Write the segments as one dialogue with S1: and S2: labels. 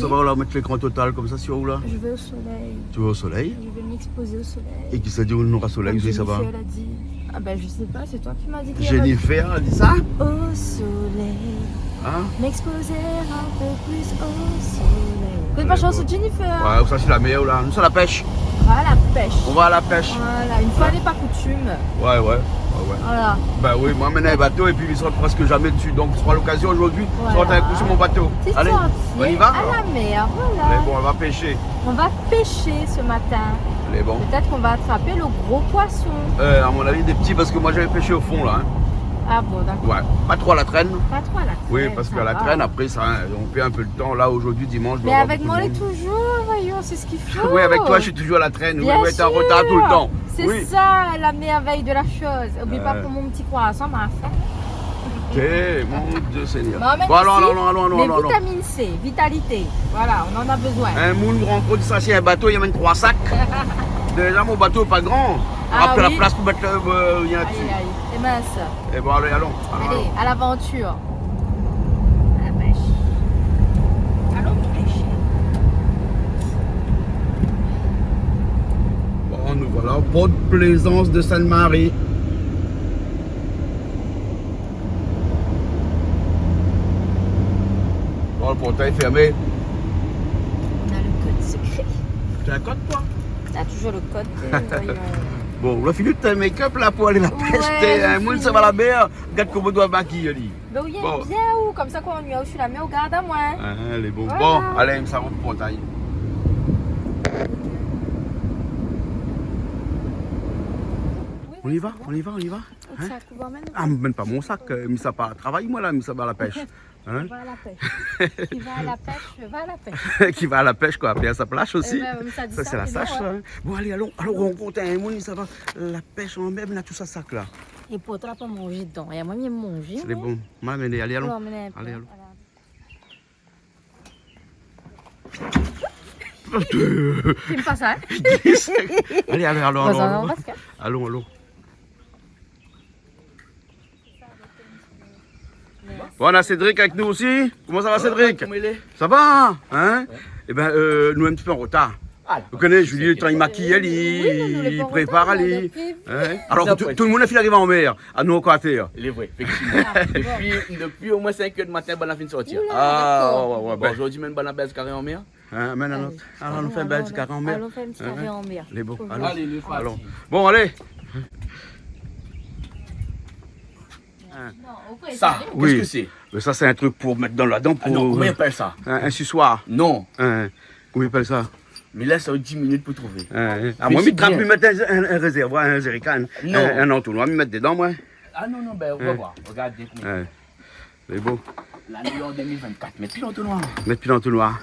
S1: va là mettre l'écran total comme ça sur où là?
S2: Je vais au soleil.
S1: Tu vas au soleil?
S2: Je vais m'exposer au soleil.
S1: Et qui s'est dit où on aura soleil,
S2: Comme
S1: ça va?
S2: Jennifer l'a dit. Ah ben je sais pas, c'est toi qui m'as dit qu'il y
S1: Jennifer a dit ça?
S2: Au soleil.
S1: Hein?
S2: M'exposer un peu plus au soleil. Vous connaissez ma chanson de Jennifer?
S1: Ouais, ça c'est la meilleure là. Nous c'est la pêche.
S2: On va à la pêche.
S1: On va à la pêche.
S2: Voilà, une fois n'est pas coutume.
S1: Ouais.
S2: Voilà.
S1: Bah oui, moi maintenant un bateau et puis ils sont presque jamais dessus. Donc ce sera l'occasion aujourd'hui.
S2: Voilà.
S1: Soit un coup sur mon bateau.
S2: C'est
S1: Allez,
S2: sorti
S1: on y va?
S2: à la mer, voilà.
S1: Allez, bon, on va pêcher.
S2: On va pêcher ce matin.
S1: Allez, bon.
S2: Peut-être qu'on va attraper le gros poisson.
S1: À mon avis des petits parce que moi j'avais pêché au fond là. Hein.
S2: Ah bon, d'accord.
S1: Ouais, pas trop à la traîne.
S2: Pas trop à la traîne.
S1: Oui, parce
S2: ça
S1: qu'à la
S2: va.
S1: traîne, après, ça, on perd un peu le temps. Là, aujourd'hui, dimanche, je dois
S2: Mais
S1: avoir
S2: avec
S1: beaucoup
S2: moi,
S1: de
S2: on est
S1: monde.
S2: toujours, voyons, c'est ce qu'il faut.
S1: Oui, avec toi, je suis toujours à la traîne.
S2: Bien
S1: Oui, t'es en
S2: sûr.
S1: retard tout le temps.
S2: C'est
S1: Oui.
S2: ça, la merveille de la chose. Oublie pas
S1: Ouais.
S2: pour mon petit croissant, ma faim.
S1: Ok, mon Dieu Seigneur.
S2: Bon, même
S1: Bon, allons,
S2: ici,
S1: allons.
S2: les vitamines C, vitalité. Voilà, on en a besoin.
S1: Un moule rencontre ça, c'est un bateau, il y a même 3 sacs. Déjà, mon bateau n'est pas grand.
S2: Ah
S1: Après,
S2: oui.
S1: la place pour mettre il y a
S2: Aïe,
S1: dessus.
S2: aïe, c'est mince.
S1: Et bon, allez, allons.
S2: Allez, à l'aventure. À la pêche. Allons pêcher.
S1: Bon, nous voilà au port de plaisance de Sainte-Marie. Bon, le portail est fermé.
S2: On a le code secret.
S1: Tu as un code, toi?
S2: T'as toujours le code. Voyons.
S1: Bon, on a fini de ta make-up là pour aller à la pêche.
S2: Ouais,
S1: T'es
S2: j'ai
S1: un monde,
S2: fini.
S1: ça va la mer. Regarde comment on doit maquiller. Lui.
S2: Mais oui,
S1: Bon.
S2: bien où? Comme ça, quand on y a où je suis la mets au garde à moi.
S1: Ah, les bons.
S2: Voilà.
S1: Bon, allez, ça va au portail. On y va, on y va, on y va.
S2: Un sac, on va maintenant.
S1: Ah, même pas mon sac, mais ça pas à travail, moi là, mais ça va à la pêche. Hein?
S2: Va à la pêche. Qui va à la pêche, va à la pêche.
S1: Qui va à la pêche, quoi, puis à sa plage aussi.
S2: Ben, ça dit
S1: Ça, c'est la
S2: puis
S1: sache,
S2: non,
S1: là. Bon, allez, allons, on compte un monde, ça va. La pêche en mer, là, tout ça, sac là.
S2: Et pour toi, pas manger dedans. Et moi, je manger.
S1: C'est bon. Allez, allez, allons.
S2: Allez,
S1: Allez, allons.
S2: Filme pas ça, hein?
S1: Allez, allons,
S2: Vas-y, on
S1: allons.
S2: va se calmer.
S1: Allons. Bon, on a Cédric avec nous aussi. Comment ça va, Cédric?
S3: Comment il est?
S1: Ça va, hein? Eh ben, nous, un petit peu en retard.
S3: Ah,
S1: Vous connaissez, je lui dis, le temps, il maquille,
S2: Oui, non,
S1: il
S2: pas en
S1: prépare,
S2: retard, on a
S1: Ali.
S2: prévu.
S1: Hein? Alors que tout le monde a fini d'arriver en mer, à nous encore à terre.
S3: Il est vrai, effectivement. depuis au moins 5 heures du matin, on a fini de sortir.
S2: Oula.
S1: Ah,
S2: d'accord.
S1: ouais,
S3: Bon,
S1: ben.
S3: aujourd'hui, même on belle carré en mer.
S1: Hein, maintenant, alors, on fait un bel petit carré en mer.
S2: Allons faire un petit carré en mer.
S1: Les beaux.
S2: Faut
S1: Allons.
S2: voir.
S3: Allez, le
S1: Allons.
S3: parti.
S1: Bon, allez.
S2: Non, au président.
S3: Ça,
S1: Oui.
S3: qu'est-ce que c'est?
S1: Mais ça, c'est un truc pour mettre dans la dent
S3: Ah non,
S1: pour
S3: comment il appelle ça?
S1: un suçoir.
S3: Non,
S1: Hein, comment il appelle ça?
S3: mais laisse 10 minutes pour trouver.
S1: Ah, moi,
S3: c'est
S1: je trappe,
S3: bien.
S1: lui mettre un réservoir, un jerrycan,
S3: Non.
S1: un entonnoir, me mettre dedans, moi.
S3: Ah non, ben on va voir. Regardez combien.
S1: Hein, c'est beau.
S3: L'année en 2024, mais plus l'entonnoir.
S1: Mettre plus d'entonnoir.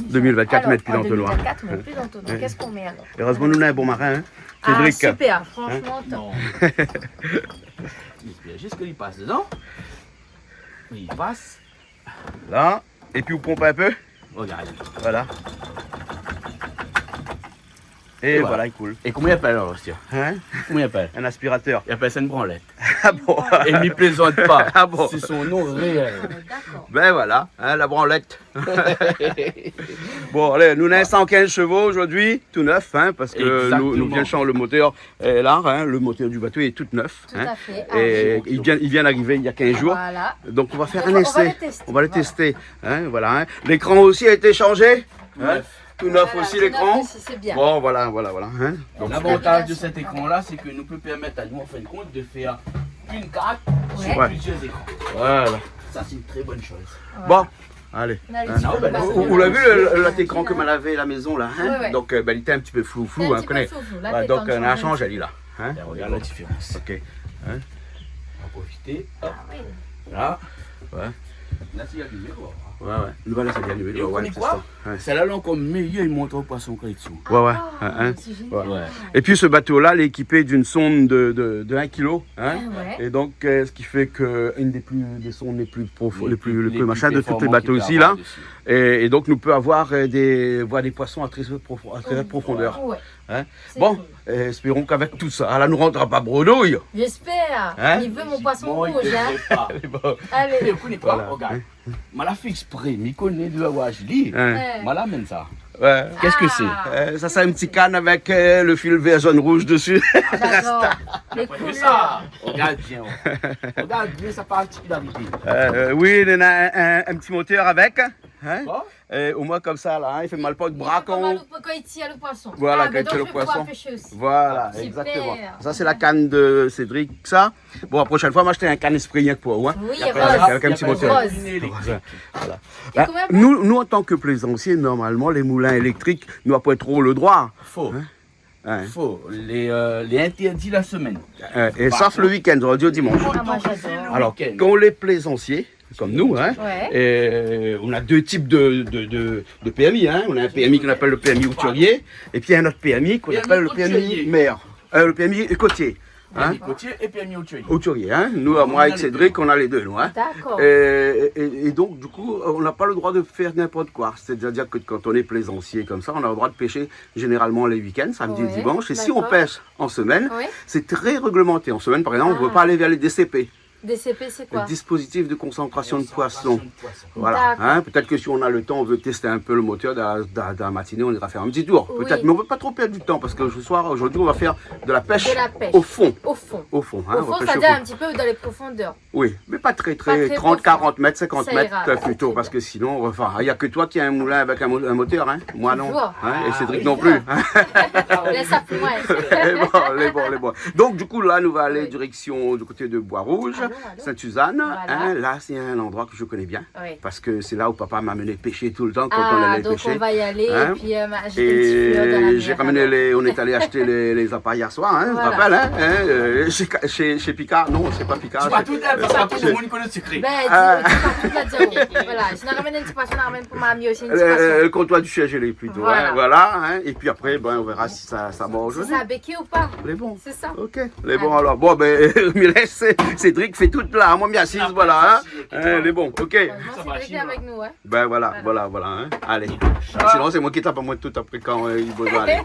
S1: 2024,
S2: Alors,
S1: mettre plus
S2: en
S1: d'entonnoir.
S2: 2024, mais plus d'entonnoir. Qu'est-ce qu'on met alors?
S1: Heureusement, nous, on a un bon marin, hein.
S2: Ah,
S1: Cédric.
S2: super, franchement, top.
S3: Non. J'espère juste qu'il passe dedans. Oui, il passe.
S1: Là, et puis, vous pompez un peu.
S3: Regarde.
S1: Voilà. Et voilà, il coule.
S3: Et comment il appelle alors, Rustia?
S1: Hein?
S3: Comment il appelle?
S1: Un aspirateur.
S3: Il appelle ça une branlette.
S1: Ah bon?
S3: Et il ne plaisante pas.
S1: Ah bon?
S3: C'est son nom réel.
S2: D'accord.
S1: Ben voilà, hein, la branlette. Bon, allez, nous avons 115 chevaux aujourd'hui, tout neuf, hein, parce que
S3: Exactement.
S1: nous vient de changer le moteur est là, hein, le moteur du bateau est tout neuf.
S2: Tout
S1: hein.
S2: à fait.
S1: Et il vient d'arriver il y a 15 jours.
S2: Voilà.
S1: Donc on va faire
S2: On
S1: un
S2: va
S1: essai.
S2: le tester,
S1: On va le
S2: voilà.
S1: tester. Hein, voilà, hein. L'écran aussi a été changé. Hein. Tout neuf
S2: Voilà,
S1: aussi
S2: tout
S1: l'écran.
S2: neuf aussi, c'est bien.
S1: Bon, voilà. Hein. Donc,
S3: L'avantage de cet écran-là, c'est que nous peut permettre à nous, en fin de compte, de faire une carte sur
S1: Ouais.
S3: plusieurs écrans.
S1: voilà.
S3: Ça, c'est une très bonne chose.
S1: Bon, allez.
S2: On a les
S1: Hein.
S2: petits
S3: ben,
S2: bas-
S1: Vous l'avez vu l'autre écran que m'a lavé la maison là, hein.
S2: Ouais, ouais.
S1: Donc ben, il était un petit peu flou,
S2: C'est un
S1: hein,
S2: petit peu
S1: connaît.
S2: flou. Là,
S1: Ouais,
S2: t'es
S1: donc
S2: en train
S1: on
S2: de
S1: a
S2: changer.
S1: changé elle là. Hein.
S3: Et regarde la différence.
S1: Ok.
S3: On va profiter. Hop,
S2: Ah oui.
S3: là.
S1: Ouais.
S3: Là, c'est la numéro.
S1: Ouais. Nous voilà ça bien nous.
S3: Et vous connaissez quoi?
S1: Ouais.
S3: C'est là encore meilleur, il montre au poisson quand il est dessous.
S1: Ouais.
S2: Ah,
S1: Hein.
S2: c'est génial.
S1: Ouais.
S3: Ouais.
S1: Et puis ce bateau-là, il est équipé d'une sonde de 1 kg. Hein.
S2: Ouais.
S1: Et donc, ce qui fait qu'une des sondes les plus profondes, les plus machin de tous les
S3: performants
S1: bateaux
S3: qu'il peut
S1: ici là.
S3: avoir dessus.
S1: Et donc, nous peut avoir des poissons à très haute profondeur.
S2: Ouais.
S1: Hein.
S2: C'est
S1: Bon,
S2: cool.
S1: espérons qu'avec tout ça, là, nous rentrera pas bredouille.
S2: J'espère.
S1: Hein?
S2: Il veut mon poisson
S3: Bon, il
S2: rouge. Hein.
S3: devrait pas.
S1: Bon.
S2: Allez.
S3: Et vous connaissez pas?
S1: Voilà.
S3: Regarde. Je l'ai fait exprès, je connais de la je lis.
S1: Hein.
S3: Je l'amène ça.
S1: Ouais.
S3: Qu'est-ce que c'est?
S1: Ça c'est un petit canne avec le fil vert jaune rouge dessus.
S2: J'adore. Les
S3: Regarde
S2: couleurs.
S3: ça. Regarde bien. Regarde bien sa particularité.
S1: Oui, il y en a un petit moteur avec. Hein?
S3: Bon.
S1: Au moins comme ça là, hein, il fait mal pas de bras
S2: Quand
S1: quand.
S2: il tire le poisson.
S1: Voilà,
S2: Ah,
S1: quand
S2: mais
S1: il tire
S2: donc
S1: le
S2: je vais pouvoir
S1: poisson.
S2: pêcher aussi.
S1: Voilà,
S2: Super.
S1: exactement. Ça c'est la canne de Cédric, ça. Bon, la prochaine fois, moi j'étais un canne esprit rien que pour. Hein?
S2: Oui,
S1: Après,
S2: rose.
S1: avec un petit moteur.
S2: Rose.
S1: Voilà.
S2: Et combien de-
S1: Nous, en tant que plaisanciers, normalement, les moulins électriques nous n'ont pas trop le droit.
S3: Faux.
S1: Hein.
S3: Faux. Les interdits la semaine.
S1: Et sauf le week-end, du au dimanche.
S2: Ah, moi j'adore.
S1: Alors, quand les plaisanciers, comme nous, hein,
S2: Ouais.
S1: on a deux types de PMI. Hein. On a un PMI qu'on appelle le PMI outurier, et puis un autre PMI qu'on
S3: PMI
S1: appelle le PMI
S3: outurier.
S1: mer. Le PMI côtier. Hein.
S3: Permis côtier et permis au-dessus.
S1: Outurier. Hein. Nous, moi avec Cédric, on a les deux. Nous, hein.
S2: D'accord.
S1: Et donc, du coup, on n'a pas le droit de faire n'importe quoi. C'est-à-dire que quand on est plaisancier comme ça, on a le droit de pêcher généralement les week-ends, samedi
S2: Ouais,
S1: et dimanche. Et si on
S2: d'accord.
S1: pêche en semaine,
S2: Oui.
S1: c'est très réglementé. En semaine, par exemple, on ne
S2: Ah.
S1: peut pas aller vers les DCP.
S2: DCP, c'est quoi?
S1: Le dispositif de concentration de poissons. Voilà.
S2: D'accord.
S1: Hein, peut-être que si on a le temps, on veut tester un peu le moteur de la matinée, on ira faire un petit tour.
S2: Oui.
S1: Peut-être, mais on ne veut pas trop perdre du temps parce que ce soir, aujourd'hui, on va faire de la pêche,
S2: De la pêche.
S1: au fond.
S2: Au fond.
S1: Au fond. Hein,
S2: Au
S1: on va
S2: fond,
S1: pêcher
S2: c'est-à-dire
S1: au
S2: un
S1: fond.
S2: petit peu dans les profondeurs.
S1: Oui, mais pas très,
S2: Pas très
S1: 30,
S2: profond.
S1: 40 mètres, 50
S2: Ça
S1: mètres
S2: ira,
S1: plutôt,
S2: c'est
S1: parce
S2: bien.
S1: que sinon, enfin, il n'y a que toi qui as un moulin avec un moteur, hein. Moi non.
S2: Toujours.
S1: Hein, et Cédric
S3: oui,
S1: non plus. hein.
S2: Laisse ça plus loin.
S1: les bons. Donc, du coup, là, nous allons aller
S2: Oui.
S1: direction du côté de Bois-Rouge,
S2: Allons, allons.
S1: Sainte-Suzanne.
S2: Voilà.
S1: Hein, là, c'est un endroit que je connais bien,
S2: Oui.
S1: parce que c'est là où papa m'a amené pêcher tout le temps quand on
S2: Ah,
S1: allait
S2: donc
S1: pêcher.
S2: on va y aller
S1: Hein?
S2: et puis j'ai des petits fleurs dans la
S1: Et
S2: mer.
S1: j'ai ramené on est allé acheter les appareils hier soir, hein,
S2: Voilà.
S1: je te rappelle, hein, chez Picard, non, c'est pas Picard.
S3: Tu vas
S1: chez-
S3: tout dire parce qu'après tout le monde connaît le secret.
S2: Ben,
S1: Ah.
S2: dis partout la dire. Voilà, je n'ai ramené une petite poisson, je ramène pour ma amie aussi une petite poisson.
S1: Le comptoir du Gelé plutôt.
S2: Voilà.
S1: Hein, voilà hein, et puis après, ben, on verra si ça mange
S2: C'est
S1: aujourd'hui.
S2: ça, béquet ou pas?
S1: Les bons.
S2: C'est ça.
S1: Ok, les bons alors. Bon, ben, Cédric fait tout là, moi bien assise, voilà. Hein, les bons, ok.
S2: Heureusement,
S3: Ça
S2: c'est
S3: va,
S2: Cédric
S3: Chine,
S2: avec nous, hein.
S1: Ben voilà. Hein. Allez. Sinon, c'est moi qui tape à moi tout après quand il va aller.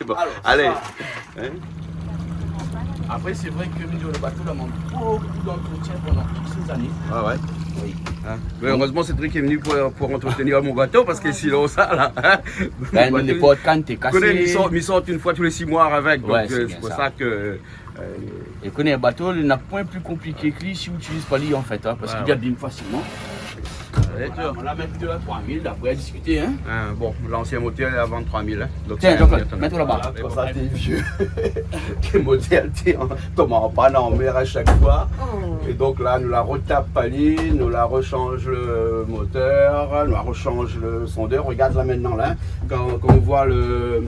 S1: Bon,
S3: Alors,
S1: allez.
S3: ça.
S1: Hein.
S3: Après, c'est vrai que le bateau demande beaucoup d'entretien pendant toutes ces années.
S1: Ah ouais.
S3: Oui.
S1: Hein. Mais heureusement, Cédric est venu pour entretenir mon bateau parce que sinon, ça là. Hein,
S3: Ben,
S1: mon
S3: les
S1: bateau,
S3: potes, quand t'es
S1: je connais,
S3: cassé.
S1: ils sortent une fois tous les 6 mois avec. Donc,
S3: Ouais, c'est
S1: c'est
S3: bien
S1: pour
S3: ça.
S1: ça que.
S3: Et connais un bateau, il n'a point plus compliqué que lui si on n'utilise pas lui en fait, hein, parce
S1: Ouais,
S3: qu'il
S1: ouais.
S3: abîme facilement.
S1: Ouais, tu vois.
S3: On la met 2 à 3 000, après à discuter. Hein.
S1: Hein, bon, l'ancien moteur est à 23 000. Hein. Donc,
S3: Tiens,
S1: c'est
S3: donc,
S1: un moteur
S3: mets-toi là-bas.
S1: Voilà, pour ça, t'es vieux. T'es modèle, t'es en panne en mer à chaque fois.
S2: Oh.
S1: Et donc là, nous la retape paline, nous la rechange le moteur, nous la rechange le sondeur. Regarde là maintenant, là, quand on voit le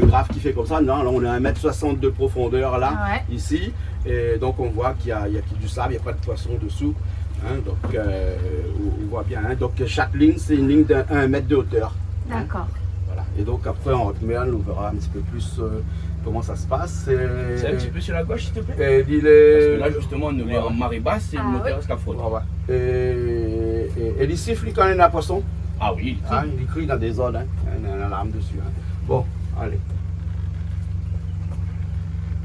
S1: graphe qui fait comme ça, non, là on est à 1,60 m de profondeur là,
S2: Ouais.
S1: ici. Et donc on voit qu'il y a du sable, il n'y a pas de poisson dessous. Hein, donc on voit bien. Hein, donc chaque ligne, c'est une ligne de 1 mètre de hauteur.
S2: D'accord.
S1: Voilà. Et donc après en haute mer, on verra un petit peu plus comment ça se passe.
S3: C'est un petit peu sur la gauche, s'il te plaît.
S1: Et il
S3: Parce que
S1: est.
S3: là, justement, nous est en marée basse et
S2: Ah,
S3: le moteur
S2: oui.
S3: escafode.
S1: Ah ouais. Et il siffle quand il y a un poisson.
S3: Ah oui,
S1: Hein, il crie dans des zones. Hein. Il y a une alarme dessus. Hein. Bon, allez.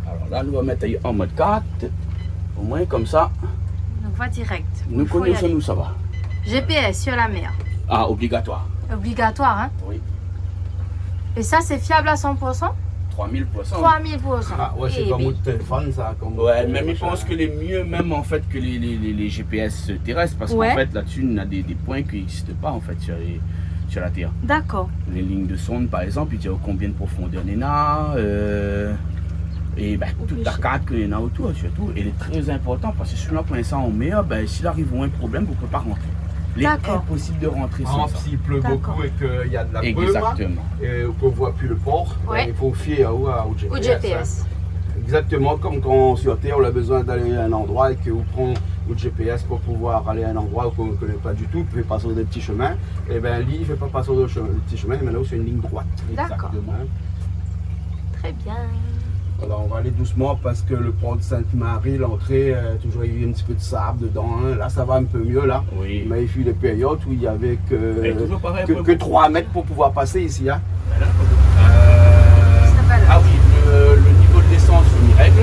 S3: alors là, nous allons mettre en mode 4. Au moins, comme ça,
S2: Donc voie directe.
S3: nous
S2: Faut y
S3: connaissons,
S2: aller.
S3: nous, ça va.
S2: GPS sur la mer.
S3: Ah, obligatoire.
S2: Obligatoire, hein.
S3: Oui.
S2: Et ça, c'est fiable à 100%?
S3: 3000 poissons.
S2: 3000%.
S1: Ah ouais, c'est
S2: Eh
S1: pas
S2: bien.
S1: mon téléphone ça. Comme
S3: Ouais, même ils pensent que les mieux, même en fait, que les GPS terrestres, parce
S2: Ouais.
S3: qu'en fait, là-dessus, on a des points qui n'existent pas, en fait, sur la Terre.
S2: D'accord.
S3: Les lignes de sonde, par exemple, ils disent combien de profondeur il y en a, et ben, toute la carte qu'il y en a autour, surtout. Et il est très important, parce que si on prend ça en mer, ben, s'il arrive un problème, on ne peut pas rentrer. Il est
S2: D'accord.
S3: impossible de rentrer
S1: Par
S3: sans
S1: exemple,
S3: ça.
S1: s'il pleut
S2: D'accord.
S1: beaucoup et qu'il y a de la brume,
S3: Exactement.
S1: et qu'on ne voit plus le port,
S2: Ouais.
S1: il faut fier au GPS.
S2: Au GPS.
S1: Hein. Exactement comme quand sur Terre, on a besoin d'aller à un endroit et qu'on prend le GPS pour pouvoir aller à un endroit qu'on ne connaît pas du tout, puis passer sur des petits chemins. Et bien, lui, il ne fait pas passer sur des petits chemins, mais là, c'est une ligne droite.
S2: D'accord.
S1: Exactement.
S2: Très bien.
S1: Alors, on va aller doucement parce que le pont de Sainte-Marie, l'entrée, toujours il y a un petit peu de sable dedans. Hein. Là, ça va un peu mieux, là.
S3: Oui.
S1: Mais il fut des périodes où il y avait
S3: Mais toujours pareil,
S1: que 3 mètres pour pouvoir passer ici. Hein.
S2: Ça va là.
S3: Ah oui, le niveau de l'essence, on y règle.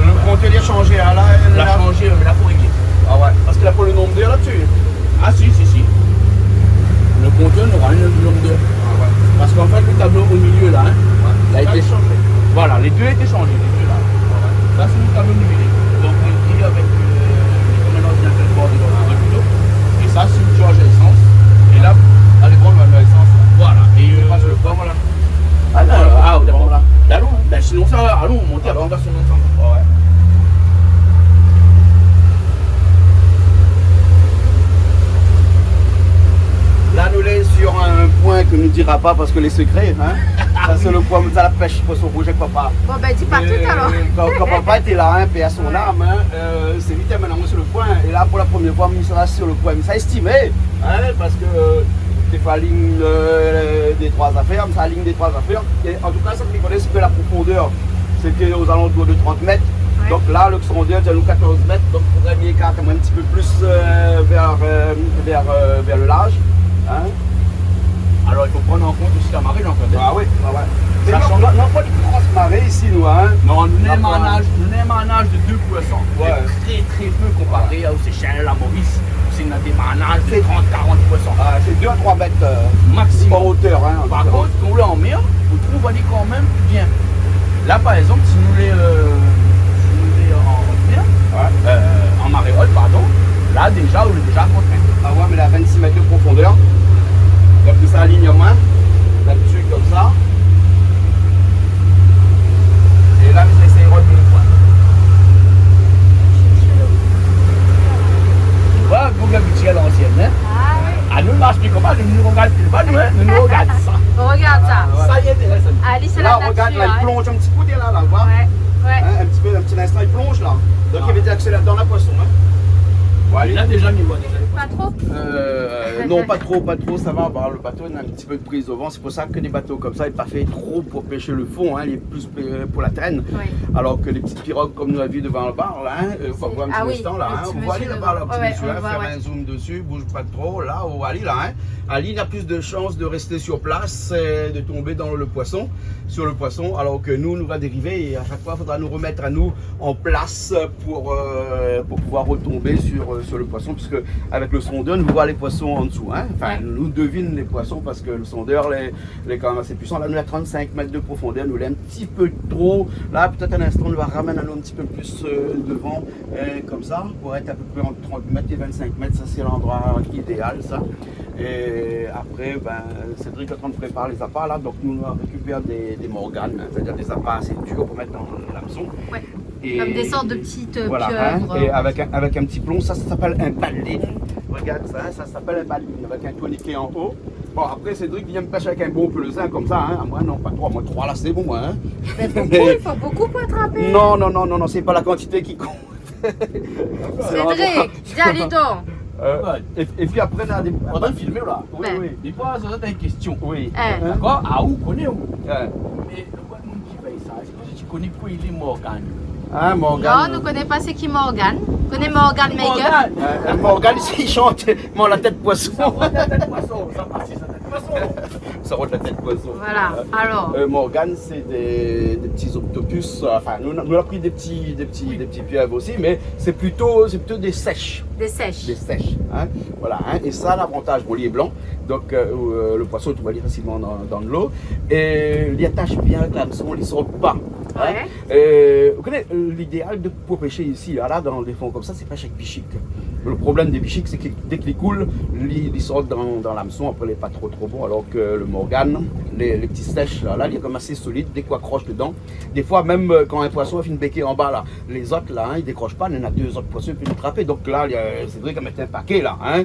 S1: Le compteur il a changé. Hein, là,
S3: On l'a changé, mais là, faut régler.
S1: Ah ouais. Parce qu'il a pas le nombre d'heures là-dessus.
S3: Ah si,
S1: tu ne nous diras pas parce que les secrets, hein. Ça c'est le poids, ça la pêche poisson rouge avec papa.
S2: Bon, ben dis pas tout alors.
S1: Quand papa était là, hein, paix à son âme, hein, c'est lui qui a mené sur le point. Et là, pour la première fois, il sera sur le point. Mais ça estimé, hein, parce que des fois, la ligne des trois affaires, ça la ligne des trois affaires. Et en tout cas, ça que je connais, c'est que la profondeur, c'était aux alentours de 30 mètres.
S2: Ouais.
S1: Donc là, le sondeur, c'est nous 14 mètres. Donc il faudrait bien quand même un petit peu plus vers le large. Hein.
S3: Alors il faut prendre en compte aussi la marée, donc.
S1: Ah oui, ah ouais. Mais
S3: Ça
S1: non,
S3: change.
S1: non, pas de grosses marées ici, nous, hein.
S3: Non, nous n'avons
S1: Ah,
S3: un âge de 2 poissons.
S1: Ouais.
S3: C'est très peu comparé aux Seychelles, à Maurice. C'est une démarrage de 30-40 poissons.
S1: Ah, c'est 2 à 3 mètres
S3: Maximum.
S1: en hauteur. Hein,
S3: Par contre, quand on est en mer, on trouve aller quand même bien. Là, par exemple, si nous les en mer,
S1: ouais.
S3: en marée haute, pardon, là déjà, on est déjà contraint.
S1: Ah ouais, mais là, 26 mètres de profondeur. Donc ça aligne moins. Là-dessus, comme ça. Et là, vous essayez de retenir le point.
S3: Tu vois, Google Habitué à l'ancienne, hein?
S2: Ah oui.
S3: Ah, nous, marche plus comme ça, nous ne regardons plus pas, nous, hein? Nous nous regardons ça.
S2: Regarde ça.
S1: Ouais.
S3: Ça y est, intéressant.
S2: Alice, c'est
S1: Là,
S2: la
S1: regarde, là, il
S2: nature.
S1: plonge un petit coup, là, voir.
S2: Ouais, ouais.
S1: Hein, un petit instant, il plonge là. Donc il avait déjà accéléré dans la poisson. Hein.
S3: Il a déjà mis moi, déjà.
S2: Pas trop.
S1: Non, pas trop, ça va. Bah, le bateau il a un petit peu de prise au vent. C'est pour ça que des bateaux comme ça, il n'est pas fait trop pour pêcher le fond, hein, il est plus pour la traîne.
S2: Oui.
S1: Alors que les petites pirogues, comme nous l'avons vu devant le bar, là, hein, on va voir un petit
S2: Ah oui,
S1: instant là.
S2: le
S1: Hein,
S2: petit
S1: on voit aller
S2: monsieur
S1: là-bas, là,
S2: devant.
S1: petit
S2: Ouais,
S1: monsieur,
S2: on
S1: là,
S2: voit,
S1: faire
S2: ouais.
S1: un zoom dessus, bouge pas trop. Là, où Ali, là, hein. Ali, il a plus de chances de rester sur place et de tomber dans le poisson, sur le poisson, alors que nous va dériver et à chaque fois, il faudra nous remettre à nous en place pour pouvoir retomber sur le poisson, puisque avec le sondeur, nous voit les poissons en dessous. Hein. Enfin,
S2: Ouais.
S1: nous devine les poissons parce que le sondeur, les quand même assez puissant. Là, nous à 35 mètres de profondeur, nous l'est un petit peu trop. Là, peut-être un instant, on va ramener un petit peu plus devant, comme ça, pour être à peu près entre 30 mètres et 25 mètres. Ça, c'est l'endroit idéal, ça. Et après, ben, Cédric est en train de préparer les appâts là, donc nous on récupère des morganes, hein, c'est-à-dire des appâts assez durs pour mettre dans l'hameçon.
S2: Ouais.
S1: Et-
S2: Comme des sortes de petites
S1: voilà, hein,
S2: pieuvres.
S1: et avec un petit plomb, ça s'appelle un baline. Regarde ça, ça s'appelle un baline avec un tourniquet en haut. Bon, après Cédric vient me pêcher avec un bon pelezin comme ça, hein. Moi non, pas 3, moi 3 là c'est bon, moi. Hein.
S2: Mais beaucoup,
S1: Mais-
S2: il faut beaucoup pour attraper.
S1: Non, c'est pas la quantité qui compte. C'est l'endroit.
S2: Cédric, dis allez donc.
S1: Et puis après, on a des.
S3: On va filmer là.
S1: Oui,
S2: Ouais.
S1: oui.
S3: Des fois, ça c'est une question.
S1: Oui.
S2: Hein.
S3: D'accord? Ah, où connaît où?
S1: Hein.
S3: Mais le quoi, monde qui fait ça? Est-ce que tu connais quoi il est Morgan?
S1: Hein, Morgan.
S2: Non, nous ne connaissons pas c'est qui Morgan. On connaît Morgan Maker.
S1: Morgan, il chante, mais la tête poisson.
S3: Ça roule la tête poisson, ça passe, ça tête poisson.
S1: Ça roule la tête poisson.
S2: Voilà, alors.
S1: Morgan, c'est des petits octopus. Enfin, nous avons pris des petits pieuvres aussi, mais c'est plutôt des sèches.
S2: Des sèches.
S1: Des sèches. Hein. Voilà. Hein. Et ça, l'avantage, bon, il est blanc. Donc, le poisson, tu vas aller facilement dans de l'eau. Et il attache bien avec l'hameçon, il ne sort pas. Hein. Vous connaissez l'idéal pour pêcher ici, là, dans des fonds comme ça, c'est pêcher avec bichic. Le problème des bichics, c'est que dès qu'ils coulent, ils sortent dans l'hameçon, après il n'est pas trop bon, alors que le Morgan, les petits sèches, là, il est comme assez solide, dès qu'on accroche dedans. Des fois, même quand un poisson a fait une béquille en bas, là, les autres, là, hein, ils ne décrochent pas, il y en a 2 autres poissons qui peuvent l'attraper. Donc là, c'est vrai qu'on mettait un paquet, là. Hein.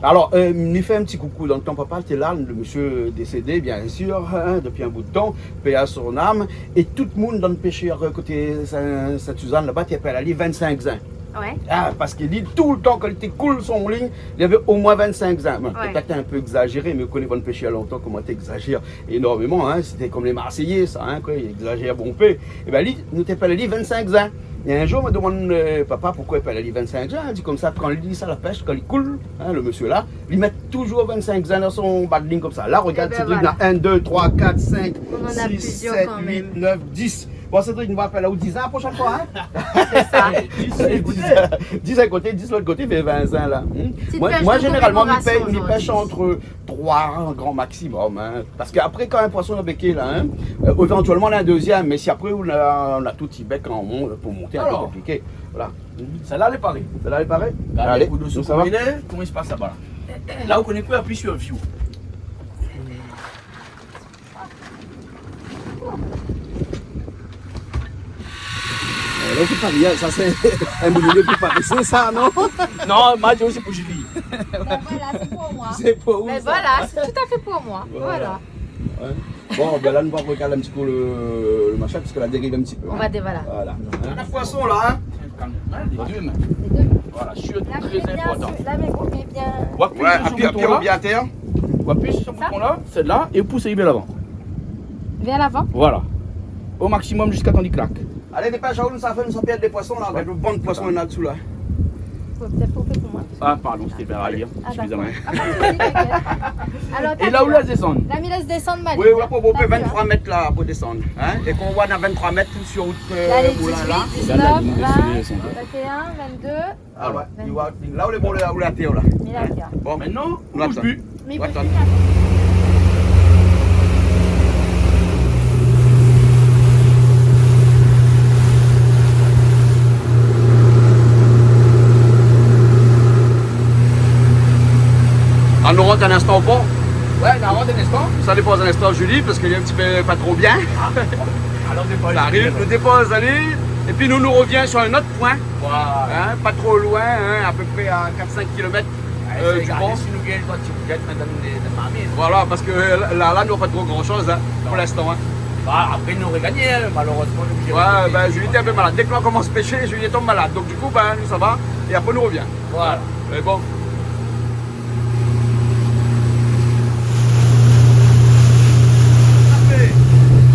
S1: Alors, il fait un petit coucou. Dans le temps, papa était là, le monsieur décédé, bien sûr, hein, depuis un bout de temps, paix à son âme. Et tout le monde dans le pêcheur côté Sainte-Suzanne, là-bas, il appelle aller 25 ans.
S2: Ouais.
S1: Ah, parce qu'il dit tout le temps, quand il était cool son ligne, il y avait au moins 25 ans. Bon,
S2: Ouais.
S1: peut-être un peu exagéré, mais on connaît bonne pêcher à longtemps, comment tu exagères énormément. Hein. C'était comme les Marseillais, ça, hein, quoi, ils exagèrent bon peu. Et bien, lui, nous t'appelle ali 25 ans. Et un jour, on me demande, papa, pourquoi il appelle ali 25 ans? Il dit comme ça, quand il dit ça à la pêche, quand il coule, hein, le monsieur là, il met toujours 25 ans dans son bas de ligne comme ça. Là, regarde,
S2: Eh ben
S1: Cédric,
S2: voilà.
S1: là, 1, 2, 3, 4, 5,
S2: On en a
S1: 6,
S2: plusieurs
S1: 7,
S2: quand
S1: 8,
S2: même.
S1: 9, 10. Bon, Cédric, nous va appeler là où 10 ans la prochaine fois, hein?
S2: C'est ça.
S1: 10 à côté, 10 de l'autre côté, fait 20 ans là.
S2: Petite
S1: Moi,
S2: pêche
S1: moi
S2: de
S1: généralement,
S2: commémoration
S1: je pêche
S2: aujourd'hui.
S1: entre 3 grand maximum. Hein. Parce qu'après, quand un poisson est béqué, là, hein, éventuellement, on a un deuxième. Mais si après, on a tout petit bec en monte, pour monter, un peu
S3: Alors.
S1: compliqué. Voilà.
S3: Celle-là, elle est pareille.
S1: Ça là, il paraît?
S3: Allez, pour nous,
S1: ça va?
S3: comment il se passe là-bas? Là, on connaît quoi appuyer sur view.
S1: Alors, c'est pas rien, ça c'est un boulier pour Paris, c'est ça, non?
S3: Non, Majo, c'est pour Julie.
S2: Ben voilà, c'est pour moi.
S1: C'est pour où
S2: Mais
S1: ça?
S2: voilà, c'est tout à fait pour moi. Voilà.
S1: Ouais. Bon, ben là, nous allons regarder un petit peu le machin, parce que la dérive un petit peu.
S2: On va voilà.
S1: Voilà. Un poisson là, hein?
S3: Les deux mains.
S2: Les deux.
S3: Voilà, surtout
S2: La
S3: très
S2: bien
S3: important.
S2: sûr, la mais bien.
S3: Vous appuyez
S1: Ouais,
S3: sur ce
S1: appuie au
S3: bouton-là.
S1: bien à terre.
S3: Vous appuyez sur ce bouton-là, celle-là, et vous poussez vers l'avant.
S2: Vers l'avant.
S3: Voilà. Au maximum jusqu'à temps qu'il claque.
S1: Allez, dépêche, Raoul, ça fait une perdre des poissons là, avec le bon de poisson là-dessous là.
S2: Faut peut-être pour moi.
S3: Ah, pardon, c'était vers aller.
S2: Ah,
S3: Suffisamment.
S2: d'accord. Ah, pas de souci, t'inquiète. Alors,
S3: Et là où laisse descendre?
S2: la mi laisse descendre ma ligne.
S1: Oui, ouais, pour
S2: T'as vu,
S1: 23 mètres là pour descendre. Hein? Et qu'on voit dans 23 mètres sur route
S2: Là, les 18,
S1: Moulin là.
S2: 19,
S3: Là,
S2: 20,
S3: la ligne de dessus,
S2: 21, 22.
S1: Ah ouais, il voit, là où les bons là où la terre là.
S2: Mais là, tiens.
S1: Bon,
S3: Maintenant, on
S1: on
S3: bouge
S1: attend.
S3: plus.
S2: Mais il
S1: Ouais,
S2: faut
S1: attends.
S2: faire.
S1: On nous rentre un instant au port.
S3: Ouais, on rentre un instant.
S1: Ça dépose un instant Julie parce qu'il est un petit peu pas trop bien.
S3: Alors, on dépose.
S1: Ça arrive, nous dépose Ali. Et puis nous reviens sur un autre point.
S3: Voilà.
S1: Hein, pas trop loin, hein, à peu près à 4-5 km du pont.
S3: Si nous gagnons, tu peux être maintenant des mamie.
S1: Voilà, parce que là nous n'avons pas trop grand chose hein, pour l'instant. Hein.
S3: Bah, après, nous aurait gagné, hein, malheureusement. nous
S1: Ouais, ben Julie était un peu malade. Dès que l'on commence à pêcher, Julie tombe malade. Donc du coup, ben, nous ça va. Et après nous revient.
S3: Voilà.
S1: Mais bon.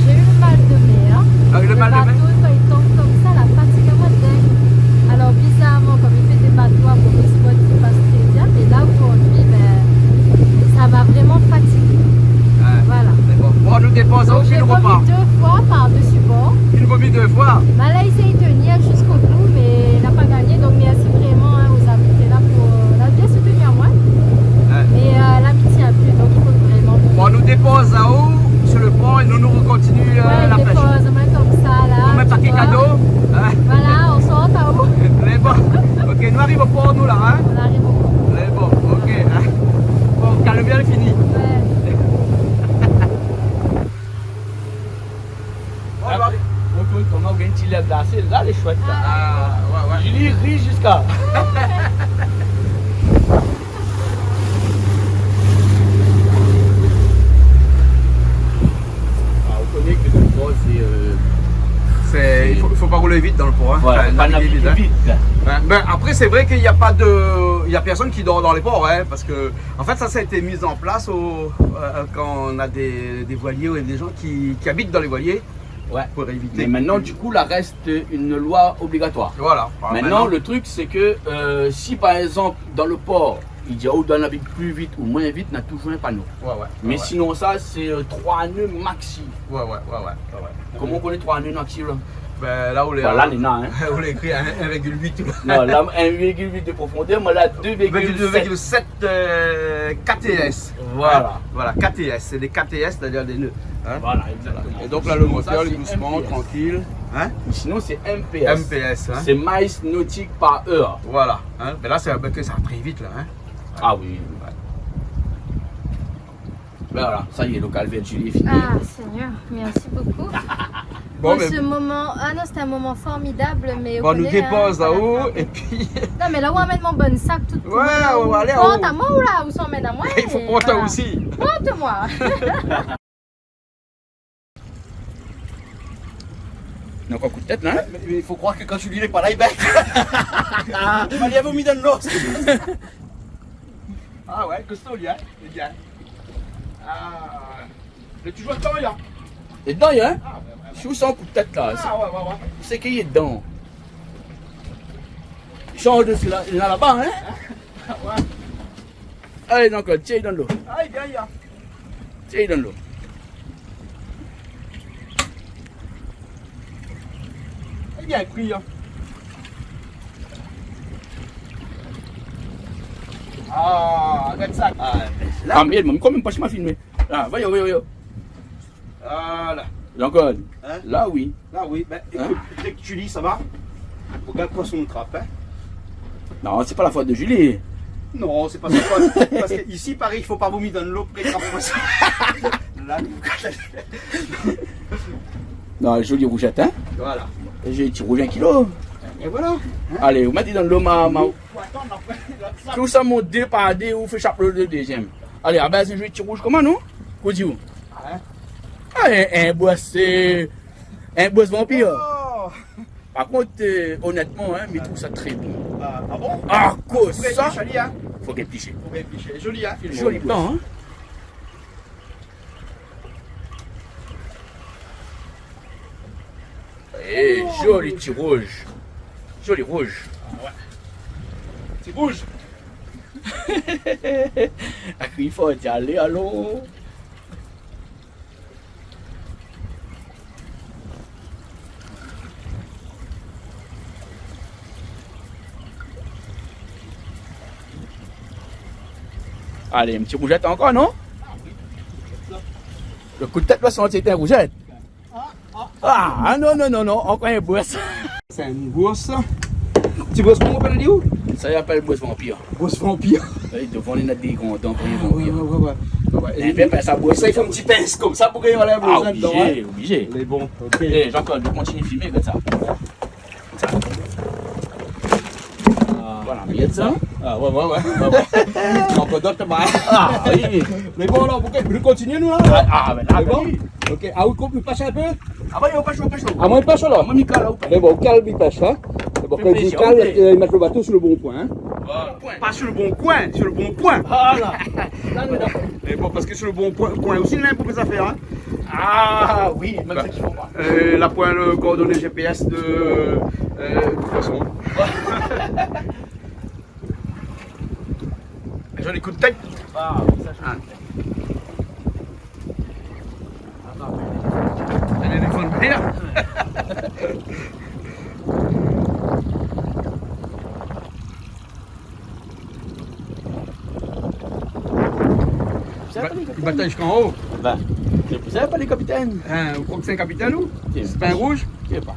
S2: J'ai eu le mal de mer.
S1: Ah, le mal de mer?
S2: bateau, quand il tombe comme ça, la fatigue à moi dingue. Alors, bizarrement, comme il fait des bateaux à mauvais spot qui passent très bien, mais là aujourd'hui, ben, ça m'a vraiment fatigué.
S1: Ouais.
S2: Voilà.
S1: Mais bon. Bon, on nous dépose
S2: Donc,
S1: au
S2: j'ai
S1: fil
S2: vomi
S1: repas.
S2: 2 fois par-dessus bord.
S1: Il vomit 2 fois.
S2: Bah, là, il essaye de tenir jusqu'au bout, mais il n'a pas gagné. Donc, merci vraiment hein, aux amis qui étaient là pour. La bien soutenu à moi.
S1: Ouais.
S2: Mais l'amitié a plu, donc il faut vraiment.
S1: Bon, on nous dépose à haut sur le pont et nous continuons
S2: Ouais,
S1: la
S2: des
S1: pêche.
S2: pauses, main comme ça, là.
S1: On met
S2: tu
S1: paquet
S2: vois.
S1: cadeau. Hein.
S2: Voilà, on sort à haut.
S1: Mais bon, ok, nous arrivons au port nous là. Hein.
S2: On arrive au bout.
S1: Mais bon, ok. Hein. Bon, calme bien, fini.
S2: Ouais.
S1: Bon, bah,
S3: Donc, on a gagné une lèvre glacée. Là, elle est chouette. Là.
S1: ah, ouais, ouais.
S3: Julie rit jusqu'à. On connaît que le port,
S1: Il faut pas rouler vite dans le port. Hein.
S3: Voilà,
S1: Enfin,
S3: pas
S1: naviguer
S3: naviguer
S1: vite, hein.
S3: vite.
S1: Ouais. Ben, après, c'est vrai qu'il n'y a pas de. Il y a personne qui dort dans les ports, hein, parce que en fait, ça a été mis en place quand on a des voiliers ou des gens qui habitent dans les voiliers
S3: Ouais.
S1: pour éviter.
S3: Mais maintenant, du coup, là reste une loi obligatoire.
S1: Voilà.
S3: Maintenant, le truc, c'est que si par exemple, dans le port, il dit ou doit naviguer plus vite ou moins vite, on a toujours un panneau.
S1: Ouais, ouais.
S3: Mais
S1: ouais,
S3: sinon, ça, c'est 3 nœuds maxi.
S1: ouais, ouais, ouais, ouais.
S3: Comment on connaît 3 nœuds maxi là?
S1: Ben, là où les.
S3: Voilà, les nains. Hein.
S1: Où les écrit 1,8.
S3: Non, là, 1,8 de profondeur, moi là, 2,7.
S1: 2,7 KTS.
S3: Voilà.
S1: Hein. Voilà, KTS. C'est des KTS, c'est-à-dire des nœuds. Hein.
S3: Voilà, exactement.
S1: Et donc là, le
S3: Sinon,
S1: moteur,
S3: ça,
S1: il est
S3: c'est
S1: doucement,
S3: MPS.
S1: tranquille. Hein.
S3: Mais sinon, c'est MPS.
S1: MPS. Hein.
S3: C'est miles nautiques par heure.
S1: Voilà. Hein. Mais là, c'est que ça va très vite, là. Hein.
S3: Ah oui. Ben voilà, ça y est, le calvaire de Julie est fini.
S2: Ah, Seigneur, merci beaucoup.
S1: Bon,
S2: Pour
S1: mais
S2: ce moment, ah non, c'était un moment formidable, mais
S1: bon, on nous
S2: connaît,
S1: dépose
S2: hein,
S1: là-haut
S2: voilà.
S1: et puis
S2: Non, mais là où on amène mon bon sac, tout
S1: Ouais, on va aller en
S2: Porte
S1: haut.
S2: à moi ou là où ça emmène à moi?
S1: il faut
S2: et
S1: porter
S2: voilà.
S1: aussi.
S2: Porte-moi.
S3: Donc, un coup de tête, là.
S1: Mais il faut croire que quand Julie n'est pas là, il bec. Il m'a vomi dans l'os. Ah ouais, que c'est bien, c'est bien. Ah. Mais tu joues dedans, là.
S3: Et dedans, il y a un.
S1: Ah, ouais, ouais.
S3: Je suis où ça, un coup de tête, là.
S1: Ah, ouais, ouais, ouais.
S3: C'est qu'il est dedans. Change de celui-là, il est là-bas, hein.
S1: Ouais.
S3: Allez, donc, tiens, dans l'eau.
S1: Ah, il vient, il vient.
S3: Tiens, dans l'eau.
S1: Il vient pris, hein. Ah, regarde ça. Ah, là.
S3: Ah, mais il m'a quand même pas m'a filmé. Là, voyons, voyons.
S1: Voilà.
S3: Jean-Claude.
S1: Hein?
S3: Là, oui.
S1: Là, oui. Ben, écoute, dès que tu lis, ça va. Regarde poisson de trappe, hein.
S3: Non, c'est pas la faute de Julie.
S1: Non, c'est pas ça. Parce que ici, pareil, il faut pas vomir dans l'eau près de la poisson. Là,
S3: Non, jolie rougette, hein.
S1: voilà.
S3: J'ai petit rouge 1 kilo.
S1: Et voilà.
S3: Allez, vous mettez dans l'eau tout ça, mon 2 par 2, vous faites chaque le deuxième. Allez, à base de jouer petit rouge, comment nous? Qu'est-ce que vous? Un boss vampire.
S1: Oh.
S3: Par contre, honnêtement, hein, mais je trouve ça très bon.
S1: Ah bon?
S3: Ah, quoi, ça?
S1: Joli, hein?
S3: Faut qu'elle piche.
S1: Faut bien picher. Joli, hein?
S3: Joli plan, hein? Eh, joli petit rouge. Joli rouge.
S1: Ouais. C'est rouge.
S3: Il faut y aller, allô? Allez, un petit rougette encore, non? Le coup de tête doit sentir un rougette. Ah, non, encore un boss.
S1: C'est une bourse. Tu bosses comment on appelle où?
S3: Ça y appelle boss vampire.
S1: Bosse vampire.
S3: Oui, devant les nattes des grands dents pour les
S1: Ouais.
S3: vampires. Et bien, ça bosse.
S1: Ça, il faut un petit pince comme ça pour qu'il y ait la
S3: Ah,
S1: bosse dedans.
S3: obligé, obligé.
S1: Mais bon, ok.
S3: Eh, Jean-Claude, je continue de filmer comme ça. Voilà, bien de ça.
S1: Ah, ouais. Encore d'autres, bah.
S3: Ah, oui.
S1: Mais bon, alors, vous continuez, nous, là?
S3: Ah, mais là,
S1: C'est bon?
S3: oui.
S1: Ok. Ah, oui, vous pêchez un peu?
S3: Ah, bah, il n'y a pas chaud, pas chaud.
S1: Ah, moi, il pêche, alors?
S3: Moi, Mika, là, où?
S1: Mais bon, calme, il pêche, hein? Mais bon,
S3: Fais
S1: quand il
S3: plaisir,
S1: calme,
S3: ok.
S1: il met le bateau sur le bon point, hein?
S3: Point.
S1: Pas sur le bon coin, sur le bon point.
S3: Ah, là. Là, nous, d'accord.
S1: Mais bon, parce que sur le bon point aussi, il y a un peu à faire, hein?
S3: Ah, oui, même ça, je comprends.
S1: La pointe, le coordonnées GPS de toute façon. J'en ai coup de tête.
S3: Ah, oui, ça, je
S1: Ah.
S3: comprends.
S1: Elle est des fonds de mer. Il bataille jusqu'en haut.
S3: Ben, vous savez pas les capitaines?
S1: Hein, vous croyez que c'est un capitaine ou?
S3: Tiens,
S1: C'est pas un rouge?
S3: Je sais pas.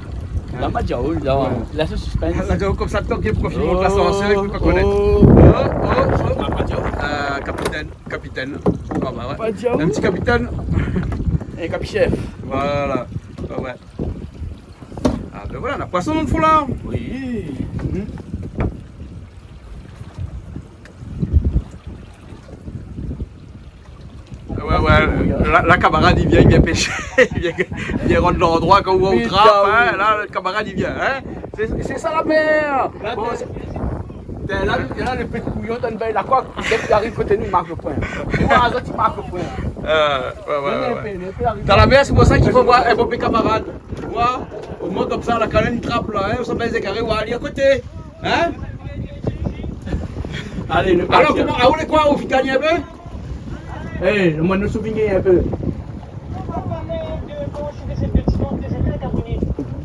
S3: Là, ma diaoule, là, là, c'est suspense.
S1: Là, comme ça, tant qu'il est pour confirmer le l'ascenseur, il ne peut pas connaître. Capitaine. Ah bah ouais.
S3: Pas de diaoule.
S1: Un petit capitaine.
S3: Un capichef.
S1: Voilà. Ah ouais. Ah ben voilà, on a poisson dans le fond là.
S3: Oui.
S1: Ouais, la camarade il vient pêcher, il vient rendre l'endroit quand on va au trap, hein, là le camarade il vient, hein. C'est ça la mer. Bon,
S3: là, le petit couillon, t'as une belle la coque, dès qu'il arrive côté nous, il marque le point. Moi, il marque le point.
S1: ouais. Dans la mer, c'est pour ça qu'il faut voir un bon camarade. Tu vois, au moins comme ça, la canne une trappe là, hein, on s'en met les carrés, on va aller à côté. Hein.
S3: Allez, le
S1: alors, comment, ah, on est quoi, on fait gagner un peu?
S3: Eh, le moins nous souvenir un peu.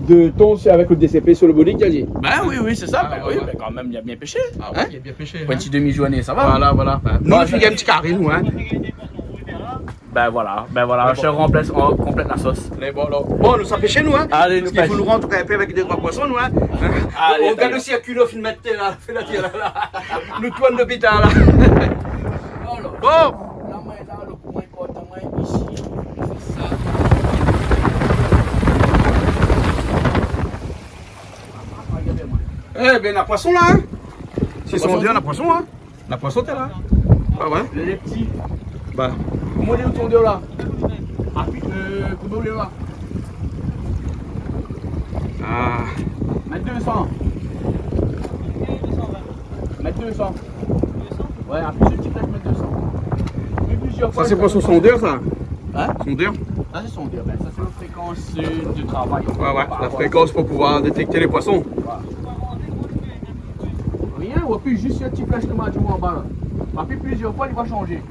S1: De thon, c'est avec le DCP sur le body qu'il a dit.
S3: Ben oui, c'est ça.
S1: Ah,
S3: Ben
S1: ouais,
S3: oui,
S1: ouais.
S3: ben quand même, il a bien pêché.
S1: Ah
S3: Hein?
S1: il a bien pêché.
S3: Pour une petite demi-journée, ça va?
S1: Voilà. Nous, on fait un petit carré, nous, hein.
S3: Ben voilà, je complète la sauce.
S1: Mais bon, alors, bon, nous, ça fait chez nous, hein.
S3: Allez,
S1: Parce
S3: nous
S1: qu'il faut
S3: pêche.
S1: nous rentrer un peu avec des gros poissons, nous, hein.
S3: Allez,
S1: On regarde aussi à culot, film mettre là, fais la tire là. Nous tourne de bita là. Bon.
S3: La main là, le point important, ici.
S1: Eh ben, la poisson là, hein. Si on dit, la poisson, hein. La poisson, t'es là. Bah ouais.
S3: Les petits.
S1: Bah.
S3: Comment est ton deux là? Ah, puis, comment est là?
S1: Ah.
S3: Mettre 200. Mettre 200. Ouais, en plus, je mettre 200. Mais plusieurs fois.
S1: Ça, c'est pour son sondeur, ça.
S3: Hein?
S1: Sondeur.
S3: Ça, c'est son dire. Ben, ça, c'est la fréquence du travail.
S1: Ouais. La fréquence pour pouvoir détecter les poissons.
S3: Rien, ou puis juste un petit flash de match en bas là. Après plusieurs fois, il va changer.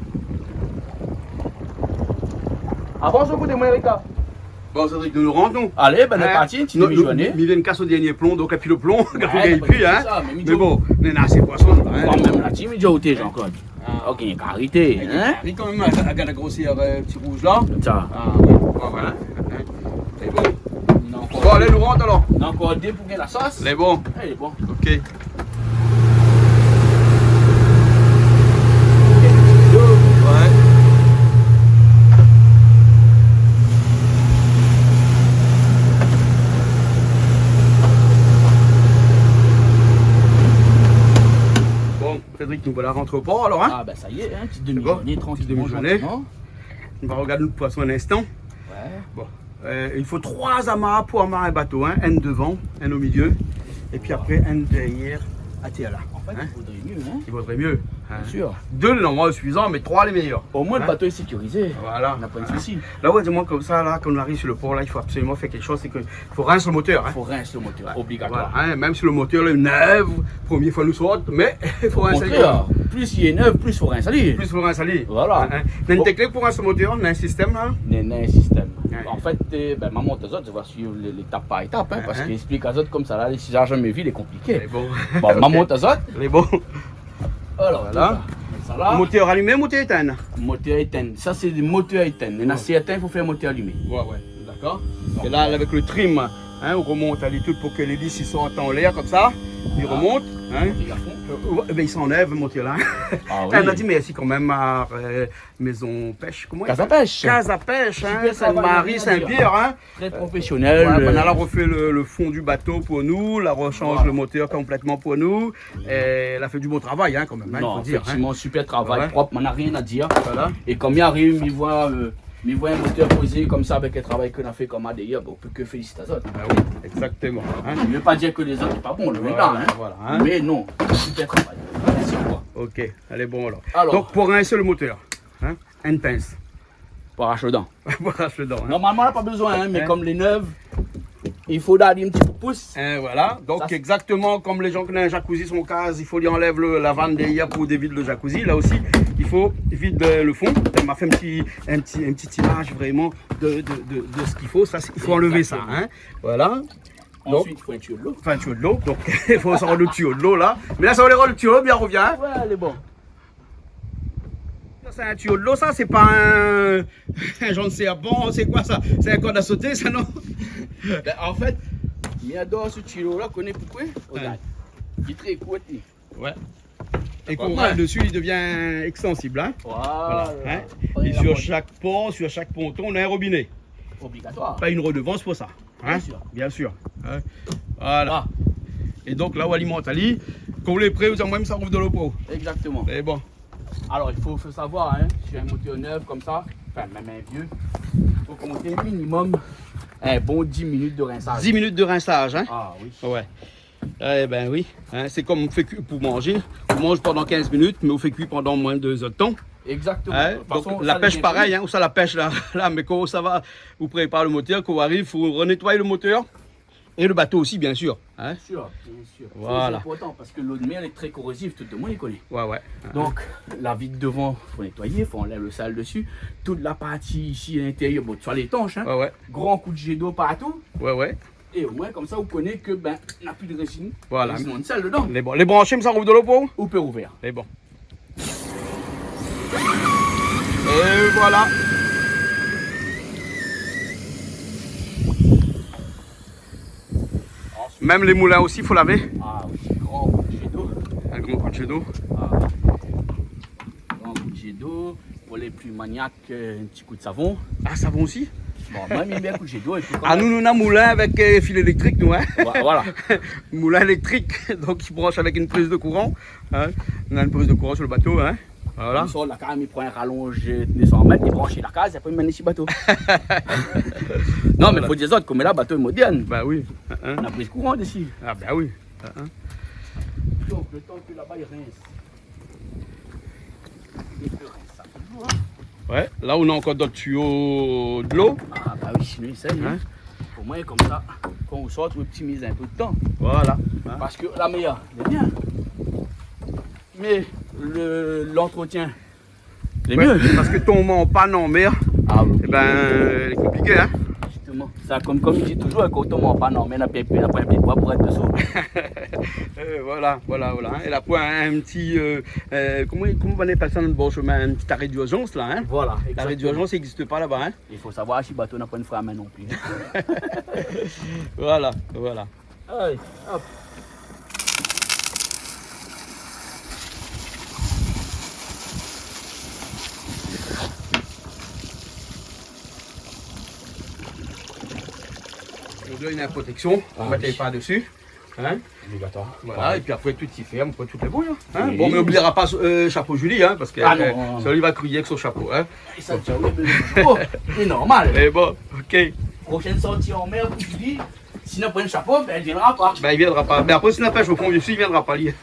S3: Avance au bout de moi, Erika.
S1: Bon, Cédric, nous rentrons, non?
S3: Allez, ben, on est parti, tu demi journée.
S1: Il vient de casser au dernier plomb, donc, et puis le plomb, il
S3: Ouais,
S1: plus, hein.
S3: ça,
S1: Mais bon, on a assez de poissons, là, hein.
S3: Quand même, la team est déjà ôtée, Jean-Claude. Ok, carité, hein?
S1: Il quand même, regarde la grossière, petit rouge là.
S3: Ça.
S1: Ah, ouais, voilà. C'est bon. Bon, allez, nous rentre alors.
S3: On a encore deux pour la sauce.
S1: C'est bon.
S3: Elle est bon.
S1: Ok. rentrer au port alors. Hein.
S3: Ah, ben ça y est, hein, petite
S1: D'accord.
S3: demi-journée, tranquillement,
S1: Demi-journée.
S3: gentiment.
S1: On va regarder notre poisson un instant.
S3: Ouais.
S1: Bon. Il faut 3 amarres pour amarrer un bateau. Hein. Un devant, un au milieu. Et puis après, un derrière à terre là.
S3: En fait,
S1: Hein.
S3: il vaudrait mieux, hein.
S1: Il vaudrait mieux. Hein.
S3: Bien sûr.
S1: 2 normalement suffisant, mais 3 les meilleurs.
S3: Au moins,
S1: Hein.
S3: le bateau est sécurisé.
S1: Voilà.
S3: On n'a pas de
S1: Hein.
S3: souci.
S1: Là, ouais, dis-moi comme ça, là, quand on arrive sur le port, là, il faut absolument faire quelque chose, c'est qu'il faut rincer le moteur. Hein.
S3: Il faut rincer le moteur,
S1: Voilà,
S3: obligatoire.
S1: hein, même si le moteur est neuf, première fois nous saute, mais il faut
S3: Au
S1: rincer.
S3: contraire, plus il est neuf, plus il faut rincer.
S1: Plus il faut rincer.
S3: Voilà.
S1: Hein. On a une technique pour rincer le moteur, on a un système là.
S3: Il y a un système.
S1: Ouais.
S3: En fait, ben, maman, aux autres, tu vas suivre l'étape par étape, hein, parce
S1: Ouais.
S3: qu'il explique aux autres comme ça, là, si j'ai jamais vu, il est compliqué.
S1: C'est bon.
S3: Bon, maman, aux autres,
S1: C'est bon.
S3: alors,
S1: Voilà.
S3: ça là,
S1: Moteur allumé, moteur éteint.
S3: moteur éteint. Ça, c'est des moteurs éteints. Il y en a certains, il faut faire moteur allumé.
S1: Ouais. D'accord. Et là, avec le trim, hein, on remonte à l'étude pour que les vis ils sortent en l'air comme ça. Ils remontent. Hein.
S3: Les garçons.
S1: Ben, ils s'enlèvent le moteur là.
S3: Ah oui.
S1: Elle m'a dit merci quand même à Maison Pêche. Comment
S3: Casa Pêche.
S1: Casa Pêche, hein,
S3: Super
S1: Sainte-Marie,
S3: travail,
S1: Saint-Pierre. Hein.
S3: Très professionnel.
S1: Ouais, ben, elle a refait le fond du bateau pour nous, elle a rechange
S3: Voilà.
S1: le moteur complètement pour nous. Et elle a fait du beau travail hein, quand même, hein,
S3: Non,
S1: il faut dire. Hein.
S3: effectivement, super travail,
S1: Ouais.
S3: propre, on n'a rien à dire.
S1: Voilà.
S3: Et comme il arrive, il voit un moteur posé comme ça avec le travail qu'on a fait comme ADIA, bon, on peut que féliciter les autres.
S1: Ah oui, exactement. Hein.
S3: Je ne veux pas dire que les autres sont pas bons, le
S1: Voilà,
S3: là, hein.
S1: voilà, hein.
S3: Mais non, super travail. Merci quoi.
S1: Ok, elle est bon alors.
S3: Alors.
S1: Donc pour rincer le moteur, hein, une pince.
S3: Parage dedans.
S1: Pour arracher dedans. Hein.
S3: Normalement, on n'a pas besoin, hein, mais
S1: Hein.
S3: comme les neuves, il faut donner un petit coup de pouce.
S1: Et voilà, donc
S3: Ça, c'est-
S1: exactement comme les gens qui ont un jacuzzi son case, il faut lui enlève la vanne derrière pour dévider le jacuzzi. Là aussi, il faut vider le fond. Elle m'a fait un petit tirage vraiment de ce qu'il faut. Ça, il faut enlever ça. Hein. Voilà. Donc,
S3: Ensuite, il faut un tuyau de l'eau.
S1: enfin, un tuyau de l'eau. Donc, il faut sortir le tuyau de l'eau là. Mais là, ça va aller le tuyau, bien on revient. Hein.
S3: Ouais, elle est bon.
S1: Ça, c'est un tuyau de l'eau, ça, c'est pas un jaune serpent, c'est quoi ça? C'est un corde à sauter, ça, non?
S3: Ben, en fait, il adore ce tuyau-là, connaît pourquoi? Regarde. Il est très court.
S1: Ouais. Et
S3: Pas
S1: qu'on
S3: mal.
S1: râle dessus, il devient extensible. Hein.
S3: Voilà.
S1: Hein.
S3: On est
S1: Et
S3: là
S1: sur
S3: pour-
S1: chaque pont, sur chaque ponton, on a un robinet.
S3: Obligatoire.
S1: Pas une redevance pour ça. Hein.
S3: Bien sûr.
S1: Bien sûr. Hein. Voilà.
S3: Ah,
S1: Et donc là où alimente Ali, quand vous l'êtes prêt, vous en même ça rouvre de l'eau pour vous.
S3: exactement.
S1: C'est bon.
S3: Alors, il faut savoir, hein, sur un moteur neuf comme ça, enfin même un vieux, il faut compter minimum un bon 10 minutes de rinçage.
S1: 10 minutes de rinçage. Hein.
S3: Ah oui.
S1: Ouais. Eh ben oui. Hein. C'est comme on fait cuire pour manger. On mange pendant 15 minutes, mais on fait cuire pendant moins de 2 heures de temps.
S3: Exactement.
S1: Hein.
S3: De toute
S1: Donc,
S3: façon,
S1: la
S3: ça
S1: pêche
S3: devient
S1: pareil,
S3: fini.
S1: hein, où ça la pêche là, là, mais quand ça va, vous préparez le moteur, quand vous arrivez, il faut renettoyer le moteur et le bateau aussi, bien sûr. Hein.
S3: Bien sûr, bien sûr.
S1: Voilà.
S3: C'est important parce que l'eau de mer est très corrosive, tout le monde les connaît.
S1: Ouais, ouais.
S3: Donc, la vitre devant, il faut nettoyer, il faut enlever le sale dessus. Toute la partie ici à l'intérieur, bon, tu vois l'étanche, hein.
S1: Ouais, ouais.
S3: Grand coup de jet d'eau partout.
S1: Ouais, ouais.
S3: Et au moins, comme ça, vous connaissez que, ben, il n'y a plus de résine.
S1: Voilà.
S3: Sinon, de sel dedans.
S1: Les, les branchés, mais ça rouvre de l'eau pour vous?
S3: Ou peut ouvert.
S1: C'est bon. Et voilà. Même les moulins aussi, il faut laver.
S3: Ah oui, grand coup de jet d'eau.
S1: Un grand coup de jet d'eau.
S3: Ah. Grand coup de jet d'eau. Pour les plus maniaques, un petit coup de savon.
S1: Ah, savon aussi?
S3: Bon, même il met un coup de jet d'eau. Et puis quand
S1: Ah, nous, on a un moulin avec fil électrique, nous. Hein?
S3: Voilà.
S1: Moulin électrique, donc il branche avec une prise de courant. Hein? On a une prise de courant sur le bateau. Hein? Voilà.
S3: Il sort de la cale, il prend un rallonge de 100 mètres, il branche la case, et après il mène ici le bateau. Non, mais il faut dire autres, comme là, le bateau est moderne.
S1: Bah oui. Hein?
S3: On a pris ce courant d'ici.
S1: Ah, bah oui. Hein?
S3: Donc, le temps que là-bas il rince. Il peut rincer ça toujours, hein.
S1: Ouais, là on a encore d'autres tuyaux de l'eau.
S3: Ah, bah oui, sinon il sait.
S1: Hein?
S3: Pour moi, comme ça, quand on sort, vous optimisez un peu de temps.
S1: Voilà. Hein?
S3: Parce que la meilleure, elle est bien. Mais l'entretien, c'est
S1: Ouais,
S3: mieux.
S1: parce que tomber en panne en mer,
S3: Ah oui.
S1: eh ben, c'est compliqué, hein.
S3: Justement. Ça, comme il dit toujours, quand on tombe en panne, on met la pied bois pour être dessous.
S1: Voilà. Hein. Elle a point un petit, comment on appelle ça dans le bon chemin, un petit arrêt d'urgence là, hein.
S3: Voilà.
S1: L'arrêt d'urgence n'existe pas là-bas, hein.
S3: Il faut savoir si le bateau n'a pas une frein à main non plus.
S1: Voilà.
S3: Allez, hop.
S1: Donc là, il y a une protection, on
S3: Ah
S1: met les
S3: oui.
S1: pas dessus. Hein?
S3: Obligatoire.
S1: Voilà, et puis après tout y ferme, après tout est bon. Hein?
S3: Oui.
S1: Bon, mais n'oubliera pas chapeau Julie, hein, parce que
S3: Ah non.
S1: ça lui va crier avec son chapeau. Hein?
S3: Et ça, tu as oublié. C'est normal.
S1: Mais bon, ok.
S3: Prochaine sortie en mer, tu dis. Sinon, prends le chapeau, ben, il viendra pas.
S1: Ben, il viendra pas. Mais après, si la pêche au fond, il viendra pas, lui.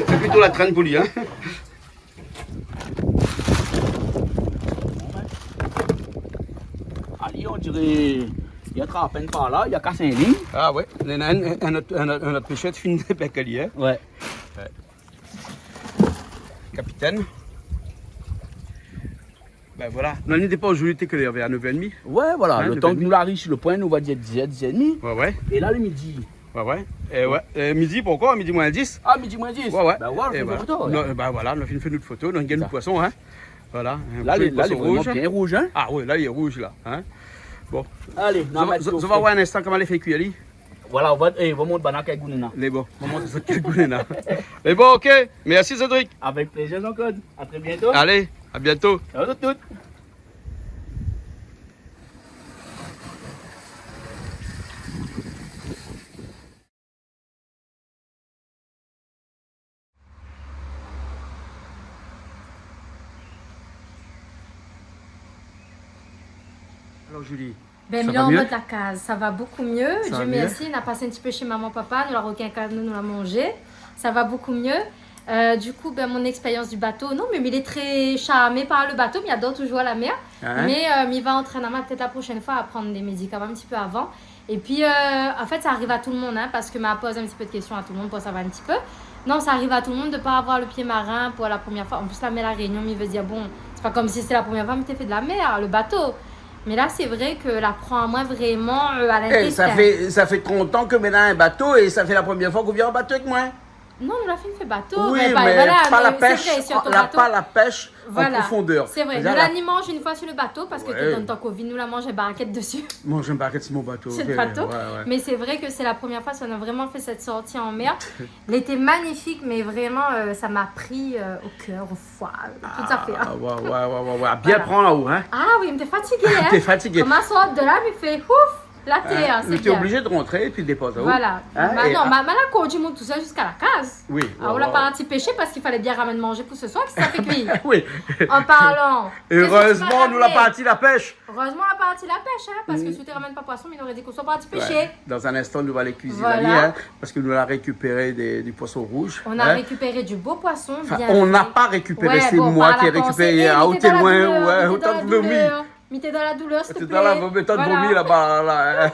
S1: C'est plutôt la traîne pour lui. Hein?
S3: Allez, on dirait. Il y a à peine par là, il y a qu'à 5 lignes.
S1: Ah ouais, il y en a un autre pêchette fine de Becali, hein?
S3: Ouais.
S1: Capitaine. Ben voilà. Non, il n'était pas aujourd'hui, t'es que vers 9h30.
S3: Ouais, voilà.
S1: Hein,
S3: le
S1: le
S3: temps que
S1: permis.
S3: nous l'arrive sur le point, nous va dire 10h, 10h30.
S1: Ouais, ouais.
S3: Et là, le midi.
S1: Ouais, ouais. Et ouais. Midi, pourquoi? Midi moins 10.
S3: Ah, midi moins 10.
S1: Ouais, ouais.
S3: Ben, voilà,
S1: Et
S3: on fait
S1: voilà.
S3: une photo.
S1: Non, ben voilà, on a fait notre photo, on a gagné le poisson, hein. Voilà.
S3: Là, il est
S1: poisson
S3: vraiment bien rouge, hein.
S1: Ah oui, là, il est rouge, là. Hein. Bon.
S3: Allez,
S1: On va voir un instant comment elle fait cuire, lui.
S3: Voilà, on va monter banane avec Gounena.
S1: Les bons. On va montrer ça quel goût, là. Les bons, ok. Merci, Cédric.
S3: Avec plaisir, Jean-Claude. À très bientôt.
S1: Allez, à bientôt.
S3: Ciao tout.
S1: Alors, Julie.
S2: Ben,
S1: Ça
S2: mais là,
S1: va
S2: en
S1: mieux?
S2: mode la case, ça va beaucoup mieux.
S1: Ça va
S2: Dieu
S1: mieux?
S2: merci, on a passé un petit peu chez maman-papa, nous la requin nous l'a mangé. Ça va beaucoup mieux. Du coup, ben, mon expérience du bateau, non, mais il est très charmé par le bateau, mais il adore toujours à la mer.
S1: Hein?
S2: Mais il va entraîner peut-être la prochaine fois à prendre des médicaments un petit peu avant. Et puis, en fait, ça arrive à tout le monde, hein, parce que m'a posé un petit peu de questions à tout le monde pour savoir un petit peu. Non, ça arrive à tout le monde de ne pas avoir le pied marin pour la première fois. En plus, la mer La Réunion, il veut dire, bon, c'est pas comme si c'était la première fois, mais tu fait de la mer, le bateau. Mais là, c'est vrai que la prend à moi vraiment à l'intestin.
S4: Ça fait 30 ans que maintenant un bateau et ça fait la première fois qu'on vient en bateau avec moi.
S2: Non, nous l'a fait bateau.
S4: Oui,
S2: mais
S4: mais
S2: voilà,
S4: pas la
S2: mais
S4: pêche,
S2: c'est vrai, sur ton
S4: la,
S2: bateau.
S4: pas la pêche
S2: Voilà.
S4: en profondeur.
S2: C'est vrai, nous
S4: Déjà,
S2: la mange une fois sur le bateau parce que
S4: Ouais.
S2: dans le temps Covid, nous la mangé barquette dessus.
S4: Moi, j'aime pas sur mon bateau.
S2: C'est
S4: ok,
S2: le bateau.
S4: ouais, ouais.
S2: Mais c'est vrai que c'est la première fois qu'on a vraiment fait cette sortie en mer. Elle était magnifique, mais vraiment, ça m'a pris au cœur, au foie, tout ça fait.
S4: Ah,
S2: Hein.
S4: ouais. Bien
S2: Voilà.
S4: prendre là-haut, hein.
S2: Ah oui, mais t'es fatiguée, hein.
S4: T'es fatigué.
S2: Comment sort de là, il fait ouf, la terre,
S4: Hein, mais
S2: c'est
S4: t'es
S2: bien.
S4: obligé de rentrer et puis de déposer là-haut.
S2: Voilà.
S4: Hein,
S2: Bah
S4: et-
S2: non, ma la coach, monte tout ça jusqu'à la case.
S4: Oui.
S2: Alors, on l'a parti pêcher parce qu'il fallait bien ramener manger pour ce soir, que ça fait cuire.
S4: Oui.
S2: En parlant.
S4: Heureusement, nous l'a
S2: pas
S4: parti la pêche.
S2: Heureusement, on a parti la pêche, hein, parce que si tu ne ramènes pas poisson, il aurait dit qu'on soit parti pêcher.
S4: Ouais. Dans un instant, nous allons aller cuisiner
S2: Voilà.
S4: hein, parce que nous allons récupérer du poisson rouge.
S2: On a
S4: hein.
S2: récupéré du beau poisson,
S4: Enfin,
S2: bien
S4: on n'a
S2: fait.
S4: pas récupéré,
S2: Ouais,
S4: c'est
S2: bon,
S4: moi
S2: par
S4: qui ai
S2: la pensée,
S4: récupéré.
S2: mais
S4: Ah, où
S2: t'es
S4: t'es
S2: dans la
S4: loin,
S2: douleur,
S4: ouais,
S2: t'es
S4: autant
S2: dans la
S4: de vomi.
S2: douleur. Mais t'es dans la douleur, s'il te
S4: T'es
S2: plaît.
S4: dans la méthode
S2: Voilà.
S4: vomi là-bas. Là.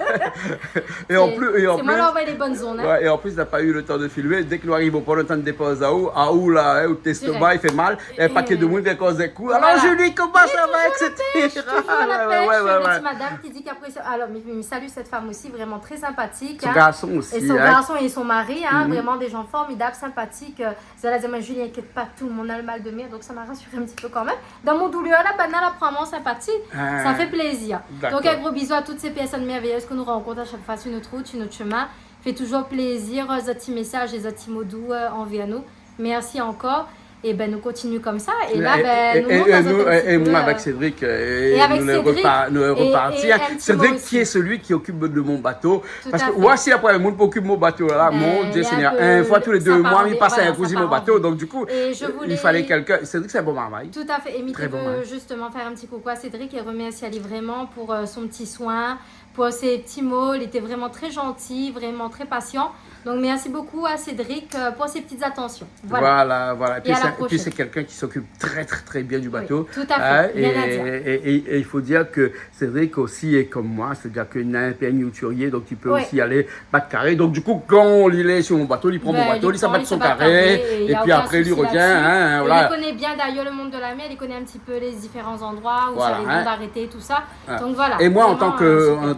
S4: Et en plus,
S2: C'est moi là, on va les bonnes zones. Hein.
S4: ouais, et en plus, il n'a pas eu le temps de filmer. Dès que nous arrivons pas le temps de déposer à où là, hein, où l'estomac il fait mal, et un paquet de monde vient causer des coups. Alors,
S2: Voilà.
S4: Julie, comment ça va, etc.
S2: Toujours à la pêche,
S4: Ouais,
S2: une
S4: ouais.
S2: petite madame qui dit qu'après ça. Alors, mais salue cette femme aussi, vraiment très sympathique.
S4: Son
S2: hein.
S4: garçon aussi.
S2: Et son
S4: hein.
S2: garçon et son mari, hein,
S4: Mhm.
S2: vraiment des gens formidables, sympathiques. Ça a dit, mais Julie, inquiète pas, tout le monde a le mal de mer, donc ça m'a rassuré un petit peu quand même. Dans mon douleur, la banane, elle prend vraiment sympathique.
S4: Ah.
S2: Ça fait plaisir.
S4: D'accord.
S2: Donc, un gros bisou à toutes ces personnes merveilleuses que nous rencontrons à chaque fois sur notre route, sur notre chemin. Fait toujours plaisir, ces petits messages et ces petits mots doux envers nous. Merci encore. Et ben nous continuons comme ça. Et là, ben, nous montons dans un petit
S4: et
S2: peu,
S4: moi avec Cédric,
S2: et avec Cédric,
S4: nous
S2: et
S4: repartir.
S2: un petit
S4: Cédric
S2: mot
S4: qui est celui qui occupe de mon bateau.
S2: Tout
S4: Parce
S2: à
S4: que
S2: fait.
S4: moi, si après le monde occupe mon bateau là,
S2: Ben,
S4: mon
S2: il
S4: Dieu
S2: est un
S4: Seigneur,
S2: peu-
S4: une fois tous les
S2: ça
S4: 2
S2: part
S4: mois,
S2: en
S4: il
S2: vie,
S4: passe
S2: voilà,
S4: à cousin
S2: ça
S4: mon
S2: part en
S4: bateau.
S2: vie.
S4: Donc du coup,
S2: Et je voulais-
S4: il fallait quelqu'un. Cédric, c'est un bon travail.
S2: Tout à fait. Et
S4: Très
S2: tu
S4: bon,
S2: veux
S4: hein.
S2: justement faire un petit coucou à Cédric et remercier Ali vraiment pour son petit soin, pour ses petits mots. Il était vraiment très gentil, vraiment très patient. Donc merci beaucoup à Cédric pour ses petites attentions. Voilà.
S4: Voilà.
S2: Et à la
S4: Et puis
S2: prochaine.
S4: c'est quelqu'un qui s'occupe très bien du
S2: Oui,
S4: bateau.
S2: tout à fait.
S4: Hein,
S2: Rien à dire.
S4: et il faut dire que Cédric aussi est comme moi, c'est-à-dire qu'il a un permis outurier, donc il peut
S2: Oui.
S4: aussi aller battre carré. Donc du coup, quand il est sur mon bateau, il prend
S2: Ben,
S4: mon bateau, il s'abat
S2: prend,
S4: son
S2: s'abat
S4: carré,
S2: et y
S4: et
S2: a
S4: puis
S2: aucun
S4: après il
S2: souci
S4: revient.
S2: là-dessus.
S4: Hein,
S2: Et
S4: voilà.
S2: il connaît bien d'ailleurs le monde de la mer, il connaît un petit peu les différents endroits où
S4: Voilà,
S2: ça les
S4: hein.
S2: bons d'arrêter, tout ça.
S4: Ah.
S2: Donc voilà.
S4: Et moi, en
S2: Vraiment,
S4: tant que
S2: super.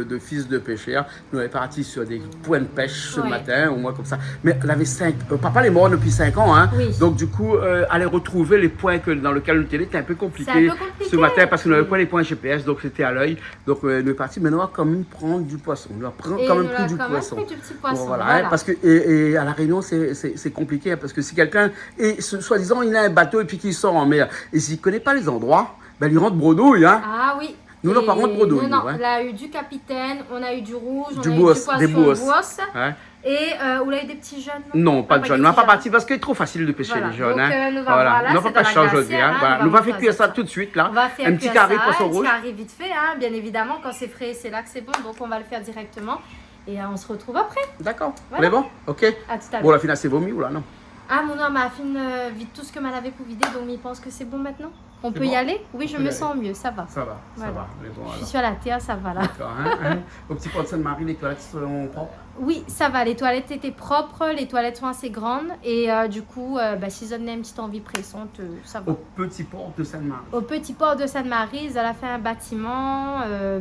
S4: de fils de pêcheur, nous sommes partis sur des points de pêche ce
S2: Ouais.
S4: matin, au moins comme ça. Mais on avait 5. Papa est mort depuis 5 ans, hein.
S2: Oui.
S4: Donc du coup, aller retrouver les points dans lesquels nous étions, c'était un peu compliqué,
S2: C'est un peu compliqué.
S4: ce matin parce qu'on n'avait
S2: Oui.
S4: pas les points GPS, donc c'était à l'œil. Donc nous sommes partis, mais on va quand même prendre du poisson. On va prendre
S2: Et
S4: quand même
S2: nous,
S4: pris
S2: là,
S4: du
S2: quand même
S4: poisson.
S2: pris du petit poisson,
S4: Bon, voilà,
S2: voilà.
S4: hein, parce que et à la Réunion c'est compliqué hein, parce que si quelqu'un et soi-disant il a un bateau et puis qu'il sort en mer et s'il connaît pas les endroits, ben il rentre bredouille hein.
S2: Ah oui.
S4: Nous, non, par contre, trop d'eau.
S2: Non,
S4: hein.
S2: on a eu du capitaine, on a eu du rouge,
S4: Du
S2: on a
S4: boss,
S2: eu du poisson
S4: des boss.
S2: brosse.
S4: Hein.
S2: Et on a eu des petits jeunes.
S4: Non, pas de
S2: des
S4: jeunes. On n'a
S2: petits
S4: pas
S2: jeunes.
S4: parti parce qu'il est trop facile de pêcher
S2: Voilà.
S4: les jeunes.
S2: Donc,
S4: hein.
S2: nous va voir là,
S4: Nous
S2: c'est
S4: va pas
S2: de la
S4: changer aujourd'hui.
S2: glacière,
S4: Hein.
S2: hein,
S4: Voilà.
S2: nous
S4: Nous
S2: va
S4: va faire cuire ça
S2: ça.
S4: tout de suite là.
S2: On va faire
S4: Un petit
S2: cuire
S4: carré
S2: ça,
S4: poisson
S2: un petit
S4: rouge.
S2: carré vite fait, hein, bien évidemment. Quand c'est frais, c'est là que c'est bon. Donc on va le faire directement. Et on se retrouve après.
S4: D'accord.
S2: Voilà.
S4: On est bon? Ok.
S2: À tout à
S4: Bon,
S2: l'heure.
S4: la finale, c'est vomi ou là, non?
S2: Ah, mon homme a fini vide tout ce que m'en avait pour vider. Donc il pense que c'est bon maintenant. On
S4: C'est
S2: peut y
S4: bon.
S2: aller? Oui,
S4: On
S2: je
S4: peut y
S2: me
S4: aller.
S2: sens mieux. Ça va.
S4: Ça va, ça
S2: Voilà.
S4: va. On est bon
S2: Je
S4: alors.
S2: suis à la terre, ça va là.
S4: D'accord, hein. Au petit port de Sainte-Marie, les toilettes sont propres.
S2: Oui, ça va. Les toilettes étaient propres. Les toilettes sont assez grandes. Et du coup, si j'en ai une petite envie pressante, ça va.
S4: Au petit port de Sainte-Marie.
S2: Au petit port de Sainte-Marie, elle a fait un bâtiment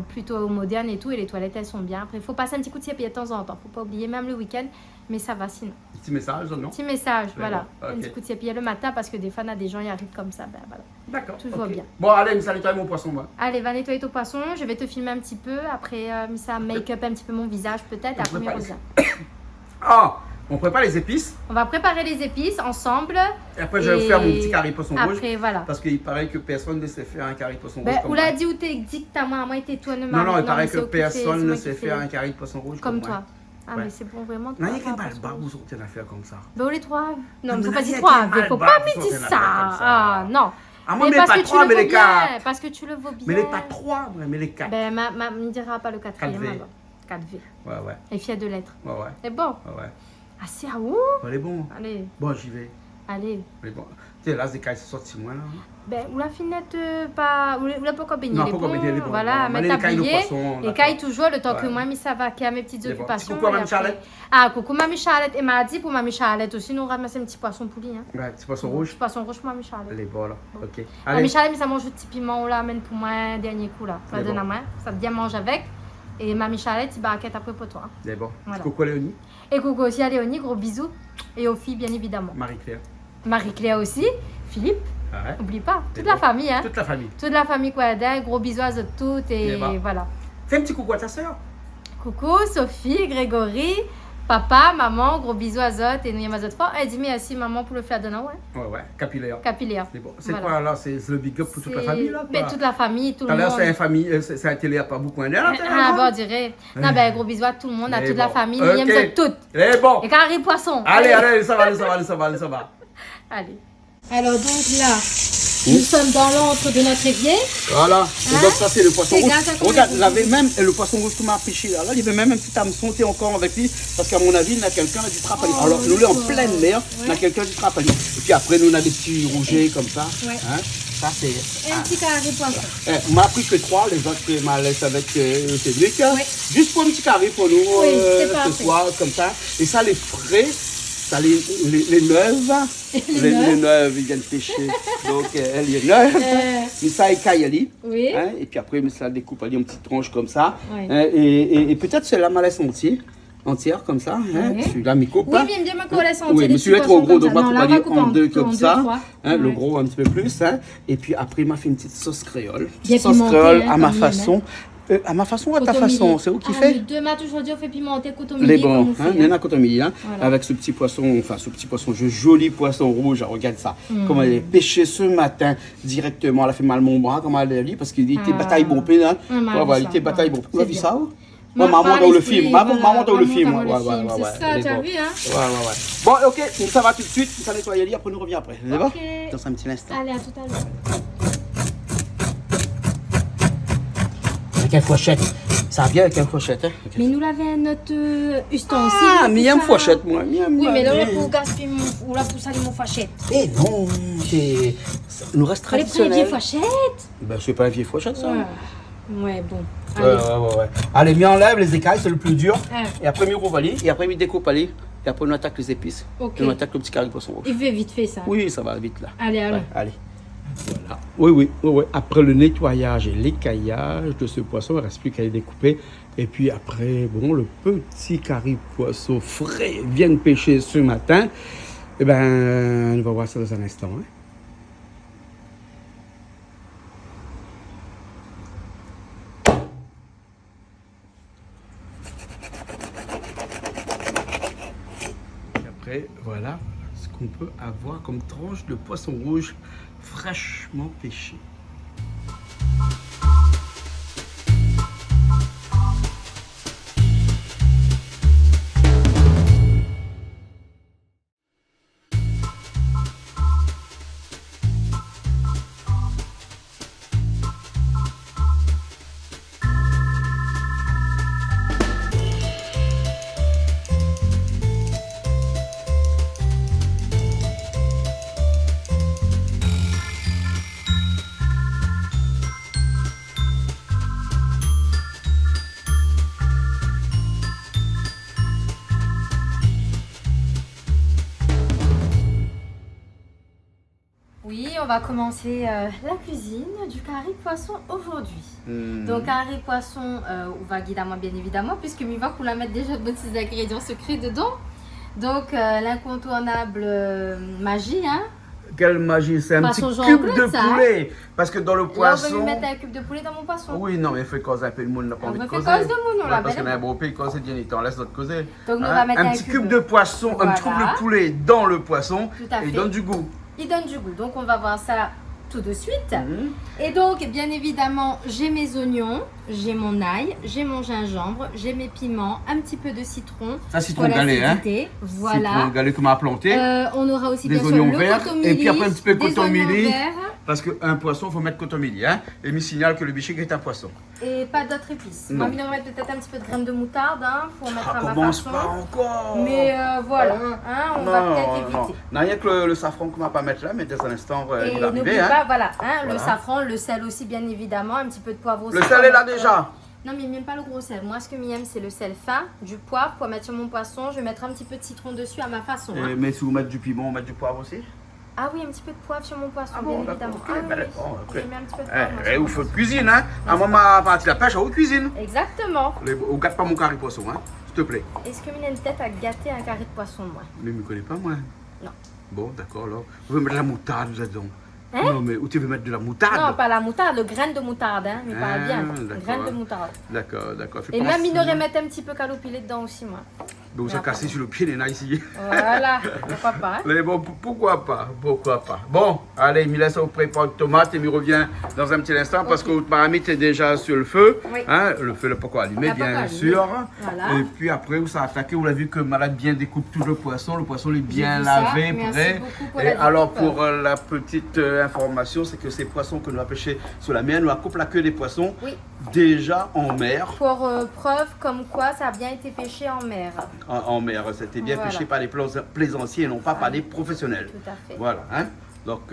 S2: plutôt moderne et tout. Et les toilettes, elles sont bien. Après, il faut passer un petit coup de pied de temps en temps. Faut pas oublier, même le week-end. Mais ça va sinon.
S4: Petit message, non?
S2: Petit message,
S4: Ouais,
S2: voilà.
S4: bon, ok.
S2: Un petit coup de pied le matin parce que des fois, on a des gens qui arrivent comme ça. Ben, voilà.
S4: D'accord.
S2: Tout va
S4: ok.
S2: bien.
S4: Bon, allez, ça nettoie mon poisson, moi.
S2: Allez, va nettoyer ton poisson. Je vais te filmer un petit peu. Après, ça make-up un petit peu mon visage peut-être. Après, on revient.
S4: Ah, on prépare les épices.
S2: On va préparer les épices ensemble.
S4: Et après, je vais faire mon petit carré poisson rouge.
S2: Après, voilà.
S4: Parce qu'il paraît que personne ne sait faire un carré poisson rouge.
S2: Ben,
S4: comme
S2: on l'a
S4: moi.
S2: dit où t'es dit que ta maman était toi, ne
S4: Non, non, il paraît
S2: mais
S4: que
S2: c'est occupé, c'est
S4: personne ne
S2: moi qui
S4: sait
S2: fais.
S4: faire un carré poisson rouge
S2: Comme
S4: moi.
S2: toi. Ah,
S4: Ouais.
S2: mais c'est bon, vraiment.
S4: Non,
S2: toi,
S4: il y a
S2: faire
S4: qu'un
S2: un
S4: balle
S2: poisson
S4: barbe
S2: rouge.
S4: ou sortir l'affaire comme ça.
S2: Ben, les trois. Non, mais faut
S4: Mais
S2: pas
S4: il y
S2: dire
S4: a
S2: trois.
S4: qu'un
S2: Mais faut
S4: balle
S2: pas
S4: barbe
S2: me
S4: sur
S2: dire
S4: une
S2: ça.
S4: affaire comme ça.
S2: Ah, non.
S4: Ah, moi, mais pas
S2: parce que tu
S4: trois,
S2: le
S4: mais
S2: vaux
S4: les
S2: bien.
S4: quatre.
S2: Parce que tu le vaux bien.
S4: Mais les pas trois, mais les quatre.
S2: Ben, me dira pas le quatrième
S4: 4V.
S2: alors. 4V.
S4: Ouais, ouais,
S2: Et fière de l'être.
S4: ouais, ouais,
S2: C'est bon.
S4: ouais.
S2: Ah, c'est à où?
S4: Elle est bon.
S2: Allez,
S4: Bon, j'y vais.
S2: allez.
S4: Elle est bon. Tu sais, là, c'est quand ils sont sortis moins là.
S2: Ben, ou la finette, pas. Ou la pas encore baigner
S4: Non,
S2: les
S4: pas encore baigner les bons.
S2: Voilà,
S4: Mais
S2: mettre
S4: les cailles de
S2: tablier.
S4: poisson,
S2: Les
S4: d'accord.
S2: cailles toujours, le temps que
S4: Ouais.
S2: moi, mais ça va, qu'il y a mes petites
S4: C'est bon.
S2: occupations.
S4: Coucou à
S2: et
S4: Mamie
S2: après-
S4: Charlotte.
S2: Ah, coucou Mamie Charlotte. Et m'a dit pour Mamie Charlotte aussi, nous ramasser un petit poisson poulet. Hein.
S4: Ouais, petit poisson rouge.
S2: Petit poisson rouge pour Mamie Charlotte.
S4: Elle est bonne là. Ok.
S2: Mamie
S4: Allez.
S2: Charlotte, mais ça mange du petit piment, on l'amène pour moi un dernier coup là. Ça
S4: C'est
S2: donne
S4: bon.
S2: à moi, ça te bien mange avec. Et Mamie Charlotte, il baquette après pour toi.
S4: Elle est bon.
S2: Voilà.
S4: Coucou à Léonie.
S2: Et coucou aussi à Léonie, gros bisous. Et aux filles, bien évidemment.
S4: Marie-Claire.
S2: Marie-Claire aussi, Philippe,
S4: Ouais.
S2: n'oublie pas.
S4: C'est
S2: Toute la
S4: bon.
S2: famille, hein.
S4: Toute la famille.
S2: Toute la famille, quoi. Gros bisous à eux toutes et
S4: Eh ben.
S2: voilà.
S4: Fais un petit coucou à ta soeur.
S2: Coucou, Sophie, Grégory, papa, maman, gros bisous à eux et nous y a ma autre fois. Elle dit merci maman pour le faire donner, ouais.
S4: Ouais, ouais. Capillaire.
S2: Capillaire.
S4: C'est bon. C'est
S2: Voilà.
S4: quoi là? C'est le big up pour toute la
S2: C'est-
S4: famille là?
S2: Mais
S4: quoi?
S2: toute la famille, tout
S4: Tout
S2: le
S4: à l'heure,
S2: monde.
S4: c'est un famille, c'est un télé à pas beaucoup d'elle.
S2: Ah, bon, on dirait. Non, ben, gros bisous à tout le monde, à
S4: Mais
S2: toute la
S4: bon.
S2: famille.
S4: Ok.
S2: Nous y aime ça toutes.
S4: Eh bon.
S2: Et carré poisson.
S4: Allez, allez, ça va, allez, ça va, allez, ça va, allez, ça va.
S2: Allez. Alors, donc là, nous sommes dans l'antre de notre évier.
S4: Voilà. Et donc ça c'est le poisson
S2: C'est
S4: rouge.
S2: grâce à quoi
S4: Regarde,
S2: on
S4: il avait même le poisson rouge que m'a pêché là. Là, il y avait même un petit hameçon qui est encore avec lui. Parce qu'à mon avis, il y a quelqu'un du trapali.
S2: Oh,
S4: Alors nous, là, en
S2: d'accord.
S4: pleine mer, il y a quelqu'un du trapali. Et puis après, nous, on a des petits rougets comme ça.
S2: Ouais.
S4: Hein? Ça, c'est.
S2: Et un petit carré poisson.
S4: On m'a pris que 3, les autres, je m'a laissé avec Cédric.
S2: Ouais.
S4: Juste pour un petit carré pour nous
S2: c'est
S4: ce
S2: parfait.
S4: soir, comme ça. Et ça, les frais, ça, les neuves. Les neuves, ils viennent pêcher. Donc, elle est neuve. Mais ça, elle caille, elle.
S2: Oui.
S4: Hein, et puis après, ça découpe allez, en petites tranches comme ça.
S2: Ouais.
S4: Hein, et peut-être celle-là m'a laissé entière comme ça. Hein,
S2: Ouais.
S4: celui-là, mes
S2: Oui,
S4: copains.
S2: bien ma coalescence.
S4: Oui, mais celui-là est trop gros, donc ma coupe allait en deux comme ça. Hein, le
S2: Ouais.
S4: gros un petit peu plus. Hein, et puis après, il m'a fait une petite sauce créole.
S2: Bien
S4: Sauce
S2: pimentée,
S4: créole
S2: hein,
S4: à ma
S2: comme il
S4: façon. À ma façon ou à ta façon? C'est où qui fait?
S2: Deux matins aujourd'hui, on fait pimenter côté
S4: Les
S2: midi.
S4: bons,
S2: comme on
S4: hein,
S2: fait,
S4: Nena Cotomili, hein,
S2: Voilà.
S4: avec ce petit poisson, joli poisson rouge, regarde ça. Comment elle est pêchée ce matin directement, elle a fait mal mon bras, comment elle est dit, parce qu'il était
S2: Ah.
S4: bataille bompée, hein.
S2: Ouais,
S4: Ouais, ouais, il
S2: ça,
S4: était bataille
S2: ouais.
S4: bompée. Tu as
S2: C'est
S4: vu
S2: bien.
S4: ça?
S2: Ma-
S4: Maman
S2: par
S4: dans le
S2: l'esprit,
S4: film,
S2: voilà,
S4: maman dans le film.
S2: dans
S4: Ouais,
S2: le
S4: ouais,
S2: film,
S4: ouais,
S2: c'est ça,
S4: elle est
S2: tu as
S4: bonne.
S2: vu, hein?
S4: Ouais, ouais, ouais. Bon, ok, donc ça va tout de suite, ça nettoie le lit, après nous revient après. C'est bon?
S2: Ok.
S4: Dans un petit instant.
S2: Allez, à tout à l'heure.
S4: Avec une fourchette. Ça vient avec une fourchette, hein?
S2: Mais nous l'avons notre ustensile.
S4: Ah, mais il y a une
S2: ça.
S4: fourchette, moi.
S2: Oui, mais là, pour gaspiller mon. Ou là, pour salir mon fachette.
S4: Eh non, c'est. Il nous reste
S2: Les premières
S4: traditionnel.
S2: fachettes.
S4: Ben, c'est pas une vieille fourchette, ça.
S2: Ouais, bon.
S4: Ouais,
S2: Allez.
S4: ouais. Allez, mi enlève les écailles, c'est le plus dur.
S2: Ah,
S4: Et après, mi rouvre et après, mi découpe et après, on attaque les épices.
S2: Ok.
S4: Et on attaque le petit carré de poisson rouge.
S2: il fait vite fait ça.
S4: Oui, ça va vite là.
S2: Allez, allons.
S4: Ouais, allez. Voilà. Oui. Après le nettoyage et l'écaillage de ce poisson, il ne reste plus qu'à les découper. Et puis après, bon, le petit carré poisson frais vient de pêcher ce matin. Eh ben, on va voir ça dans un instant. Hein. Et après, voilà ce qu'on peut avoir comme tranche de poisson rouge fraîchement pêché.
S2: Oui, on va commencer la cuisine du curry poisson aujourd'hui. Donc, curry poisson, on va guider à moi bien évidemment, puisque mi va qu'on la mettre déjà de petits ingrédients secrets dedans. Donc, l'incontournable magie, hein.
S3: Quelle magie, c'est un petit
S2: Poisson
S3: cube
S2: Jean-Claude,
S3: de
S2: ça, hein.
S3: poulet. Parce que dans le
S2: Là, on
S3: poisson.
S2: veut lui mettre un cube de poulet dans mon poisson.
S3: Oui, non, mais il faut causer un peu le monde, n'a pas
S2: On
S3: envie de
S2: veut faire
S3: causer.
S2: cause de monde, on l'a
S3: Parce
S2: belle.
S3: qu'on a un beau pays, causer bien, on laisse notre causer.
S2: Donc, nous, on va mettre
S3: un
S2: un
S3: petit
S2: cube
S3: cube de poisson, un petit cube
S2: Voilà.
S3: de poulet dans le poisson.
S2: Tout à
S3: Et il
S2: fait.
S3: donne du goût.
S2: Il donne du goût. Donc, on va voir ça tout de suite. Et donc, bien évidemment, j'ai mes oignons, j'ai mon ail, j'ai mon gingembre, j'ai mes piments, un petit peu de citron.
S3: Ça, citron
S2: pour
S3: galé, hein.
S2: l'acidité.
S3: Citron
S2: Voilà.
S3: galé qu'on m'a planté.
S2: On aura aussi
S3: Des
S2: bien sûr
S3: oignons
S2: le
S3: verts,
S2: coton
S3: et puis après un petit peu de
S2: des
S3: coton
S2: oignons
S3: milli.
S2: verts
S3: Parce qu'un poisson, il faut mettre coton milli, hein. Et me signale que le bichic est un poisson.
S2: et pas d'autres épices.
S3: Non.
S2: Moi, on va mettre peut-être un petit peu de graines de moutarde hein, pour mettre à ma
S3: Commence
S2: façon.
S3: pas encore.
S2: Mais voilà, hein, on va peut-être
S3: Non,
S2: éviter.
S3: non, rien que le safran qu'on va pas mettre là, mais dans un instant,
S2: Et
S3: il va
S2: n'oublie
S3: arriver,
S2: pas,
S3: hein.
S2: voilà, hein, le
S3: Voilà.
S2: safran, le sel aussi bien évidemment, un petit peu de poivre aussi.
S3: Le sel est là déjà.
S2: Non mais il n'aime pas le gros sel. Moi ce que j'aime c'est le sel fin, du poivre pour mettre sur mon poisson. Je vais mettre un petit peu de citron dessus à ma façon. hein.
S3: Mais si vous mettez du piment, on met du poivre aussi.
S2: Ah oui, un petit peu de poivre sur mon poisson,
S3: Ah
S2: bien
S3: bon,
S2: évidemment.
S3: d'accord, ok,
S2: Ah
S3: ben
S2: oui,
S3: d'accord, ok.
S2: je mets un petit peu de poivre. moi,
S3: Et
S2: sur
S3: vous
S2: mon
S3: faites cuisine, hein. À moi, ma partie la pêche, on cuisine.
S2: poisson. Exactement.
S3: On gâte pas mon curry poisson, hein. S'il te plaît.
S2: Est-ce que j'ai une tête à gâter un carré de poisson moi?
S3: Mais je ne me connais pas, moi.
S2: Non.
S3: Bon, d'accord, alors. Vous pouvez mettre de la moutarde là-dedans.
S2: Hein?
S3: Non, mais où tu veux mettre de la moutarde?
S2: Non, pas la moutarde, le grain de moutarde, hein. Mais pas bien.
S3: d'accord.
S2: Grain de moutarde.
S3: D'accord, d'accord. Fais
S2: Et
S3: penser-
S2: même il aurait mettre un petit peu calopilé dedans aussi moi.
S3: Donc, ça cassé sur le pied des nains ici.
S2: Voilà, pourquoi pas. Hein?
S3: Mais bon, pourquoi pas? Pourquoi pas? Bon, allez, il me laisse au prépare de tomates et il revient dans un petit instant parce que votre marmite est déjà sur le feu.
S2: Oui.
S3: Hein, le feu, le pourquoi allumé,
S2: Le
S3: bien
S2: pourquoi
S3: sûr.
S2: Voilà.
S3: Et puis après, vous s'est attaqué, vous l'avez vu que Malade bien découpe tout le poisson. Le poisson il est bien
S2: vu ça.
S3: lavé,
S2: Merci
S3: prêt.
S2: beaucoup pour
S3: Et
S2: la
S3: alors,
S2: découpe.
S3: pour la petite information, c'est que ces poissons que nous avons pêchés sur la mer, nous avons coupé la queue des poissons
S2: Oui.
S3: déjà en mer.
S2: Pour preuve comme quoi ça a bien été pêché en mer.
S3: En mer, c'était bien
S2: Voilà.
S3: pêché par des plaisanciers et non pas par des professionnels.
S2: Tout à fait.
S3: Voilà, hein. Donc,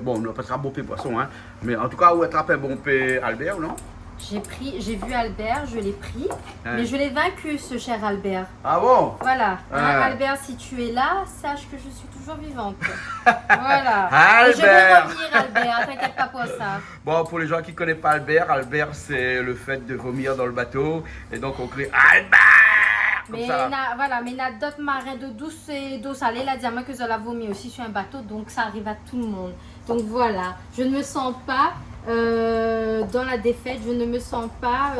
S3: bon, on n'a pas un bon pé poisson, hein. Mais en tout cas, on attrape un bon pé Albert, non?
S2: J'ai vu Albert, je l'ai pris, mais je l'ai vaincu ce cher Albert.
S3: Ah bon?
S2: Voilà. Hein,
S3: Ah.
S2: Albert, si tu es là, sache que je suis toujours vivante. Voilà. Et je vais
S3: Albert!
S2: revenir Albert, t'inquiète pas pour ça.
S3: Bon, pour les gens qui ne connaissent pas Albert, Albert, c'est le fait de vomir dans le bateau. Et donc, on crie Albert! Comme
S2: Mais
S3: ça.
S2: voilà, mais il y a d'autres marins de douce et d'eau salée, là, dire que je la vomi aussi sur un bateau, donc ça arrive à tout le monde. Donc voilà, je ne me sens pas dans la défaite, je ne me sens pas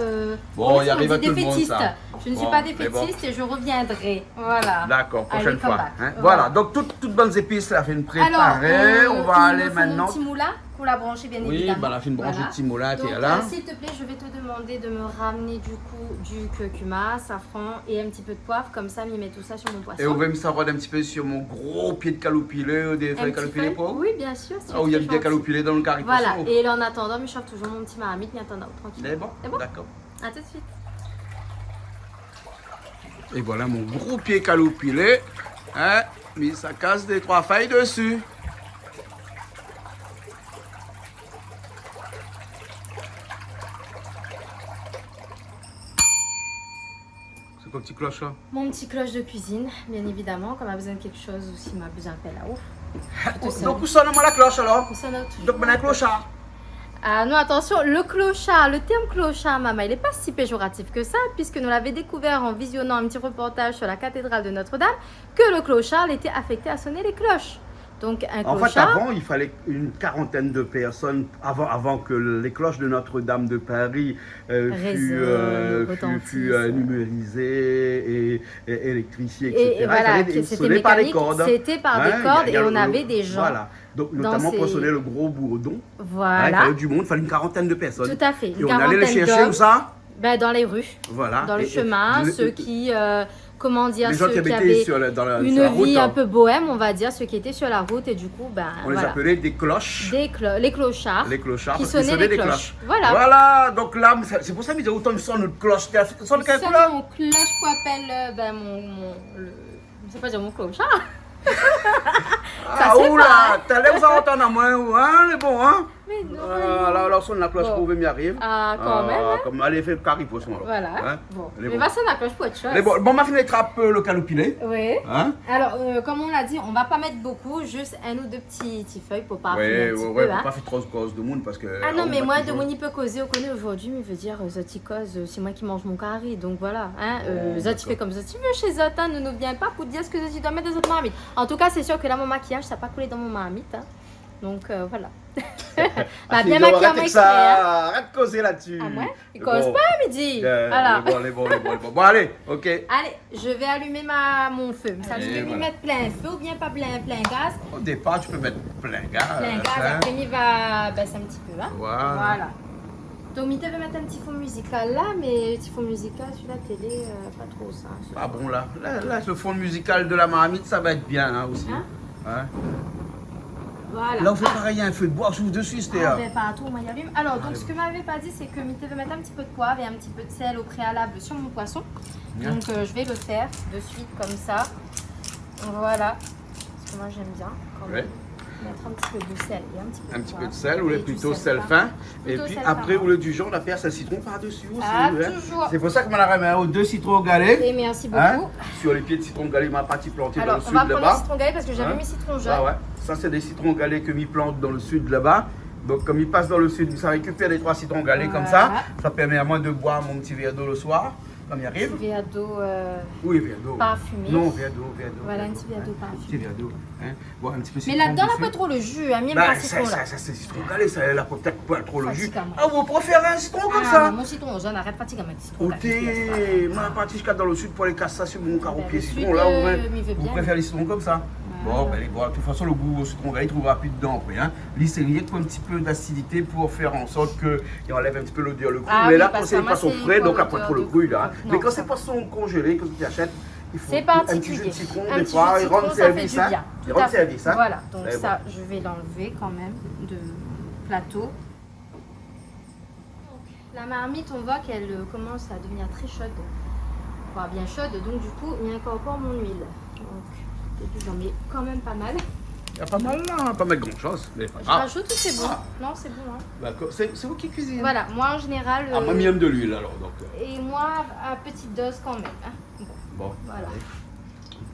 S3: Bon,
S2: comment
S3: il
S2: est-ce qu'on
S3: arrive à
S2: dit,
S3: tout le monde,
S2: défaitiste.
S3: ça.
S2: Je ne suis
S3: Bon,
S2: pas
S3: mais
S2: défaitiste et je reviendrai. Voilà.
S3: D'accord, prochaine
S2: Allez,
S3: fois.
S2: come back.
S3: Hein.
S2: Voilà.
S3: Voilà, donc toutes bonnes épices, la fait une
S2: Alors,
S3: préparée. On va
S2: il
S3: aller
S2: me faut
S3: maintenant.
S2: mon petit moulin pour la brancher, bien
S3: Oui,
S2: évidemment.
S3: bah, la fait une branche
S2: Voilà.
S3: de petit moulin qui
S2: Donc,
S3: est là.
S2: s'il te plaît, je vais te demander de me ramener du coup du curcuma, safran et un petit peu de poivre, comme ça, m'y met tout ça sur mon poisson.
S3: Et vous pouvez me savoir un petit peu sur mon gros pied de calopilé, des
S2: Un
S3: feuilles
S2: petit
S3: calopilées
S2: peu.
S3: pour
S2: Oui, bien sûr.
S3: Ah, où il y a bien calopilé dans le carré
S2: Voilà,
S3: poisson.
S2: et là, en attendant, je chauffe toujours mon petit marmite, mais attendant, tranquille.
S3: C'est bon?
S2: C'est bon?
S3: D'accord.
S2: À tout de suite.
S3: Et voilà mon gros pied calopilé. Hein? Mais ça casse des 3 feuilles dessus. C'est quoi petit cloche là?
S2: Mon petit cloche de cuisine, bien évidemment, comme a besoin de quelque chose ou s'il m'a besoin d'appel à ouf.
S3: Donc où sonne-moi la cloche alors?
S2: Pour ça, on a toujours
S3: Donc ben un clochard.
S2: Ah non, attention, le clochard, le terme clochard, maman, il n'est pas si péjoratif que ça, puisque nous l'avons découvert en visionnant un petit reportage sur la cathédrale de Notre-Dame, que le clochard était affecté à sonner les cloches. Donc un
S3: En fait,
S2: clochard,
S3: avant, il fallait une quarantaine de personnes, avant que les cloches de Notre-Dame de Paris
S2: Résonnent,
S3: fût
S2: retentissent.
S3: numérisées et électrifiées, etc.
S2: et voilà,
S3: Il fallait
S2: que c'était
S3: sonner par les
S2: mécanique,
S3: cordes.
S2: c'était par
S3: Hein,
S2: des cordes
S3: il y a
S2: et on
S3: le-
S2: avait des gens.
S3: Voilà. Donc, notamment
S2: ces-
S3: pour sonner le gros bourdon. Hein, il
S2: Voilà,
S3: fallait du monde, il fallait une quarantaine de personnes.
S2: tout à fait.
S3: Et
S2: Une
S3: on allait les
S2: quarantaine
S3: chercher où
S2: d'hommes,
S3: ça?
S2: ben, dans les rues,
S3: Voilà.
S2: dans le
S3: Et-
S2: chemin,
S3: les-
S2: ceux qui, comment dire,
S3: Les gens
S2: ceux
S3: qui
S2: qui
S3: habitaient
S2: avaient
S3: sur la
S2: une
S3: route,
S2: vie
S3: hein,
S2: un peu bohème, on va dire, ceux qui étaient sur la route et du coup, ben
S3: on les
S2: voilà.
S3: appelait des cloches.
S2: Les clochards.
S3: Les clochards,
S2: Qui
S3: parce qu'ils
S2: sonnaient
S3: sonnaient
S2: les
S3: des
S2: cloches.
S3: cloches.
S2: Voilà.
S3: Voilà, donc là, c'est pour ça que autant de sonne notre cloche. Sonne quelle couleur?
S2: Mon cloche qu'on appelle ben, je sais pas dire mon clochard.
S3: Ah,
S2: c'est
S3: oula,
S2: pas, hein.
S3: t'allais vous entendre à moi, hein, les bons, hein?
S2: Mais non.
S1: Alors, son la cloche
S2: Bon.
S1: pour m'y arrive.
S2: Ah, quand même. Hein?
S1: Comme allez faire carré poisson. Alors.
S2: Voilà.
S1: Hein?
S2: Bon.
S1: Elle est
S2: Mais
S1: bon.
S2: va ça la cloche pour autre chose.
S1: Elle est bon. Bon, ma fille trappe le calopilé.
S2: Oui.
S1: Hein?
S2: Alors, comme on l'a dit, on va pas mettre beaucoup, juste un ou deux petits feuilles pour pas
S1: Oui,
S2: fumer un
S1: oui,
S2: petit
S1: oui,
S2: peu.
S1: pour
S2: Hein.
S1: pas faire trop de cause de monde parce que.
S2: Ah non,
S1: on
S2: mais
S1: va
S2: moi,
S1: toujours-
S2: de mon peut causer, on connaît aujourd'hui, mais veut dire, Zoti cause, c'est moi qui mange mon carré. Donc voilà, hein, Zoti
S1: d'accord.
S2: fait comme Zoti veut chez Zoti, hein, ne nous viens pas pour dire ce que Zoti doit mettre dans notre marmite. En tout cas, c'est sûr que là, mon maquillage, ça n'a pas coulé dans mon marmite. Hein. Donc voilà. Bah, bien maquillée en exprès. Hein.
S1: Arrête de causer là-dessus.
S2: Ah ouais? Il
S1: Bon.
S2: cause pas à midi. Voilà.
S1: Elle est bon. Bon, allez, ok.
S2: Allez, je vais allumer mon feu. Ça, je
S1: Et
S2: vais lui
S1: voilà.
S2: mettre plein feu ou bien pas plein gaz.
S1: Au départ, tu peux mettre plein gaz.
S2: Plein gaz,
S1: hein.
S2: après il va baisser un petit peu. Hein.
S1: Voilà.
S2: Donc, Mité veut mettre un petit fond musical là, mais petit fond musical, celui-là, télé, pas trop ça.
S1: Ah bon, là, le fond musical de la marmite, ça va être bien hein, aussi.
S2: Hein?
S1: Hein?
S2: Voilà.
S1: Là, on fait pareil, il y a un feu de bois, j'ouvre dessus, c'était.
S2: Ah, ben, partout, moi, il allume. Alors, donc, ce que m'avait pas dit, c'est que Mité veut mettre un petit peu de poivre et un petit peu de sel au préalable sur mon poisson.
S1: Bien.
S2: Donc, je vais le faire de suite comme ça. Voilà. Parce que moi, j'aime bien quand même.
S1: Ouais.
S2: Mettre un petit peu de sel et un petit peu
S1: Un
S2: de
S1: petit peu
S2: poivre.
S1: de sel, ou
S2: Et
S1: le
S2: du
S1: plutôt sel fin. Et
S2: Plutôt
S1: puis
S2: sel
S1: après,
S2: fin.
S1: au lieu du jaune, on va faire ce citron par-dessus aussi.
S2: Ah,
S1: hein.
S2: toujours.
S1: C'est pour ça que je m'en remis aux 2 citrons galets.
S2: Et merci beaucoup.
S1: Hein? Sur les pieds de citron galets, ma partie plantée dans
S2: Alors,
S1: le
S2: on
S1: sud
S2: va prendre le
S1: là-bas.
S2: citron galé parce que j'avais
S1: Hein?
S2: mis citron jaune.
S1: Ah ouais. Ça, c'est des citrons galets que m'y plante dans le sud là-bas. Donc, comme ils passent dans le sud, ça récupère les 3 citrons galets comme ça.
S2: Voilà.
S1: Ça permet à moi de boire mon petit verre d'eau le soir, comme il arrive.
S2: Verre d'eau
S1: Oui, verre d'eau.
S2: parfumé.
S1: Non, verre d'eau.
S2: Voilà, un petit verre d'eau
S1: Un
S2: parfumé.
S1: petit verre d'eau. Hein. Boire un petit peu de
S2: Mais
S1: citron
S2: là-dedans, on n'a
S1: dessus.
S2: pas trop le jus, hein, même
S1: Bah,
S2: pas
S1: ça,
S2: citron là.
S1: c'est citron galé, ça, elle a peut-être pas trop le jus.
S2: Fatigant.
S1: Ah, vous préférez un citron comme
S2: Ah,
S1: ça?
S2: mon citron jaune, arrête fatigant avec citron
S1: Ok,
S2: galé.
S1: moi, la partie jusqu'à dans le sud pour les casser ça sur mon carreau
S2: Ben,
S1: pied
S2: le
S1: citron.
S2: sud,
S1: Là,
S2: m'y veut
S1: vous
S2: bien.
S1: préférez les citrons comme ça?
S2: Voilà.
S1: Bon, ben, bon, de toute façon, le goût au citron galé, il trouvera plus dedans après. Hein. L'hystérique, un petit peu d'acidité pour faire en sorte qu'il enlève un petit peu l'odeur, le cru.
S2: Ah
S1: Mais
S2: oui,
S1: là,
S2: parce
S1: quand c'est
S2: que
S1: des
S2: moi,
S1: poissons
S2: c'est
S1: frais,
S2: pas
S1: donc après
S2: l'odeur
S1: trop le
S2: de
S1: cru là.
S2: cru.
S1: Mais
S2: Non,
S1: quand
S2: ça.
S1: c'est poisson congelé, que tu achètes, il faut
S2: C'est
S1: un petit
S2: particulier.
S1: jus de citron,
S2: Un
S1: des
S2: petit
S1: fois,
S2: jus
S1: et
S2: de
S1: rendre
S2: citron, ça fait
S1: service.
S2: du
S1: Hein.
S2: bien.
S1: Et
S2: Tout
S1: rendre
S2: à fait.
S1: service. Hein.
S2: Voilà, donc
S1: Mais
S2: ça, je vais l'enlever quand même de plateau. La marmite, on voit qu'elle commence à devenir très chaude. Enfin, bien chaude, donc du coup, il incorpore mon huile. Donc, au début, j'en mets quand même pas mal.
S1: Il y a pas mal là, pas mal grand chose. Mais pas
S2: Je
S1: grave.
S2: rajoute ou c'est bon?
S1: Ah.
S2: Non, c'est bon. Hein.
S1: D'accord. C'est vous qui cuisinez.
S2: Voilà, moi en général.
S1: Ah, moi, j'aime de l'huile alors. Donc,
S2: Et moi, à petite dose quand même. Hein. Bon,
S1: bon.
S2: voilà.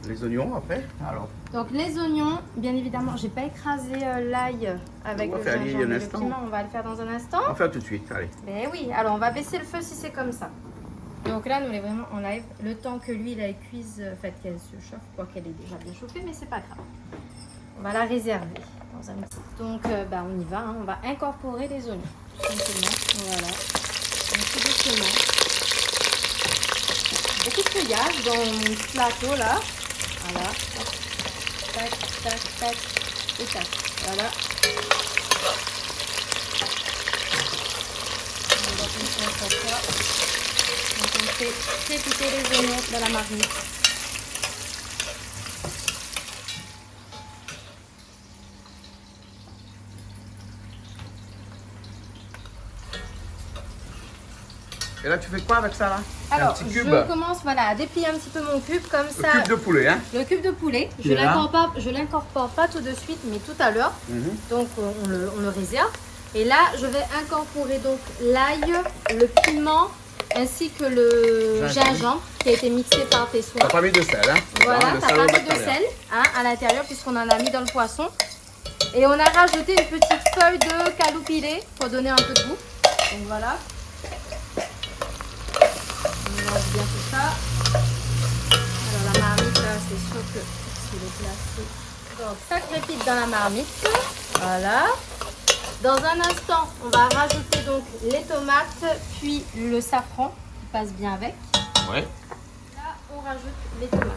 S1: Les oignons après. Alors.
S2: Donc les oignons, bien évidemment, j'ai pas écrasé l'ail avec
S1: On va
S2: le
S1: faire
S2: gingembre
S1: un
S2: et le
S1: instant.
S2: piment. On va le faire dans un instant.
S1: On va faire tout de suite. Allez.
S2: Ben oui, alors on va baisser le feu si c'est comme ça. Donc là, nous on est vraiment en live. Le temps que l'huile elle cuise, en fait qu'elle se chauffe, quoi qu'elle est déjà bien chauffée, mais c'est pas grave. On va la réserver dans un petit. Donc ben, on y va, hein. On va incorporer les oignons. Tout simplement. Voilà. Donc tout doucement. Beaucoup de feuillage dans mon petit plateau là. Voilà. Hop. Tac, tac, tac. Et tac. Voilà. On va continuer comme ça. Donc on fait crépiter les oignons dans la marmite.
S1: Et là, tu fais quoi avec ça là?
S2: Alors,
S1: un petit cube.
S2: je commence voilà, à déplier un petit peu mon cube comme
S1: Le
S2: ça.
S1: cube de poulet, hein?
S2: Le cube de poulet,
S1: Qui est là.
S2: je l'incorpore pas tout de suite, mais tout à l'heure.
S1: Mhm.
S2: Donc on le réserve. Et là, je vais incorporer donc l'ail, le piment, ainsi que le gingembre qui a été mixé par tes soins.
S1: T'as pas mis de sel, hein?
S2: Voilà,
S1: Le
S2: t'as
S1: sel
S2: pas
S1: au
S2: mis de
S1: matériel.
S2: sel hein, à l'intérieur puisqu'on en a mis dans le poisson. Et on a rajouté une petite feuille de caloupilé pour donner un peu de goût. Donc voilà. On mélange bien tout ça. Alors la marmite là, c'est sûr que il est placé. Donc ça crépite dans la marmite. Voilà. Dans un instant, on va rajouter donc les tomates, puis le safran qui passe bien avec.
S1: Ouais.
S2: Là, on rajoute les tomates.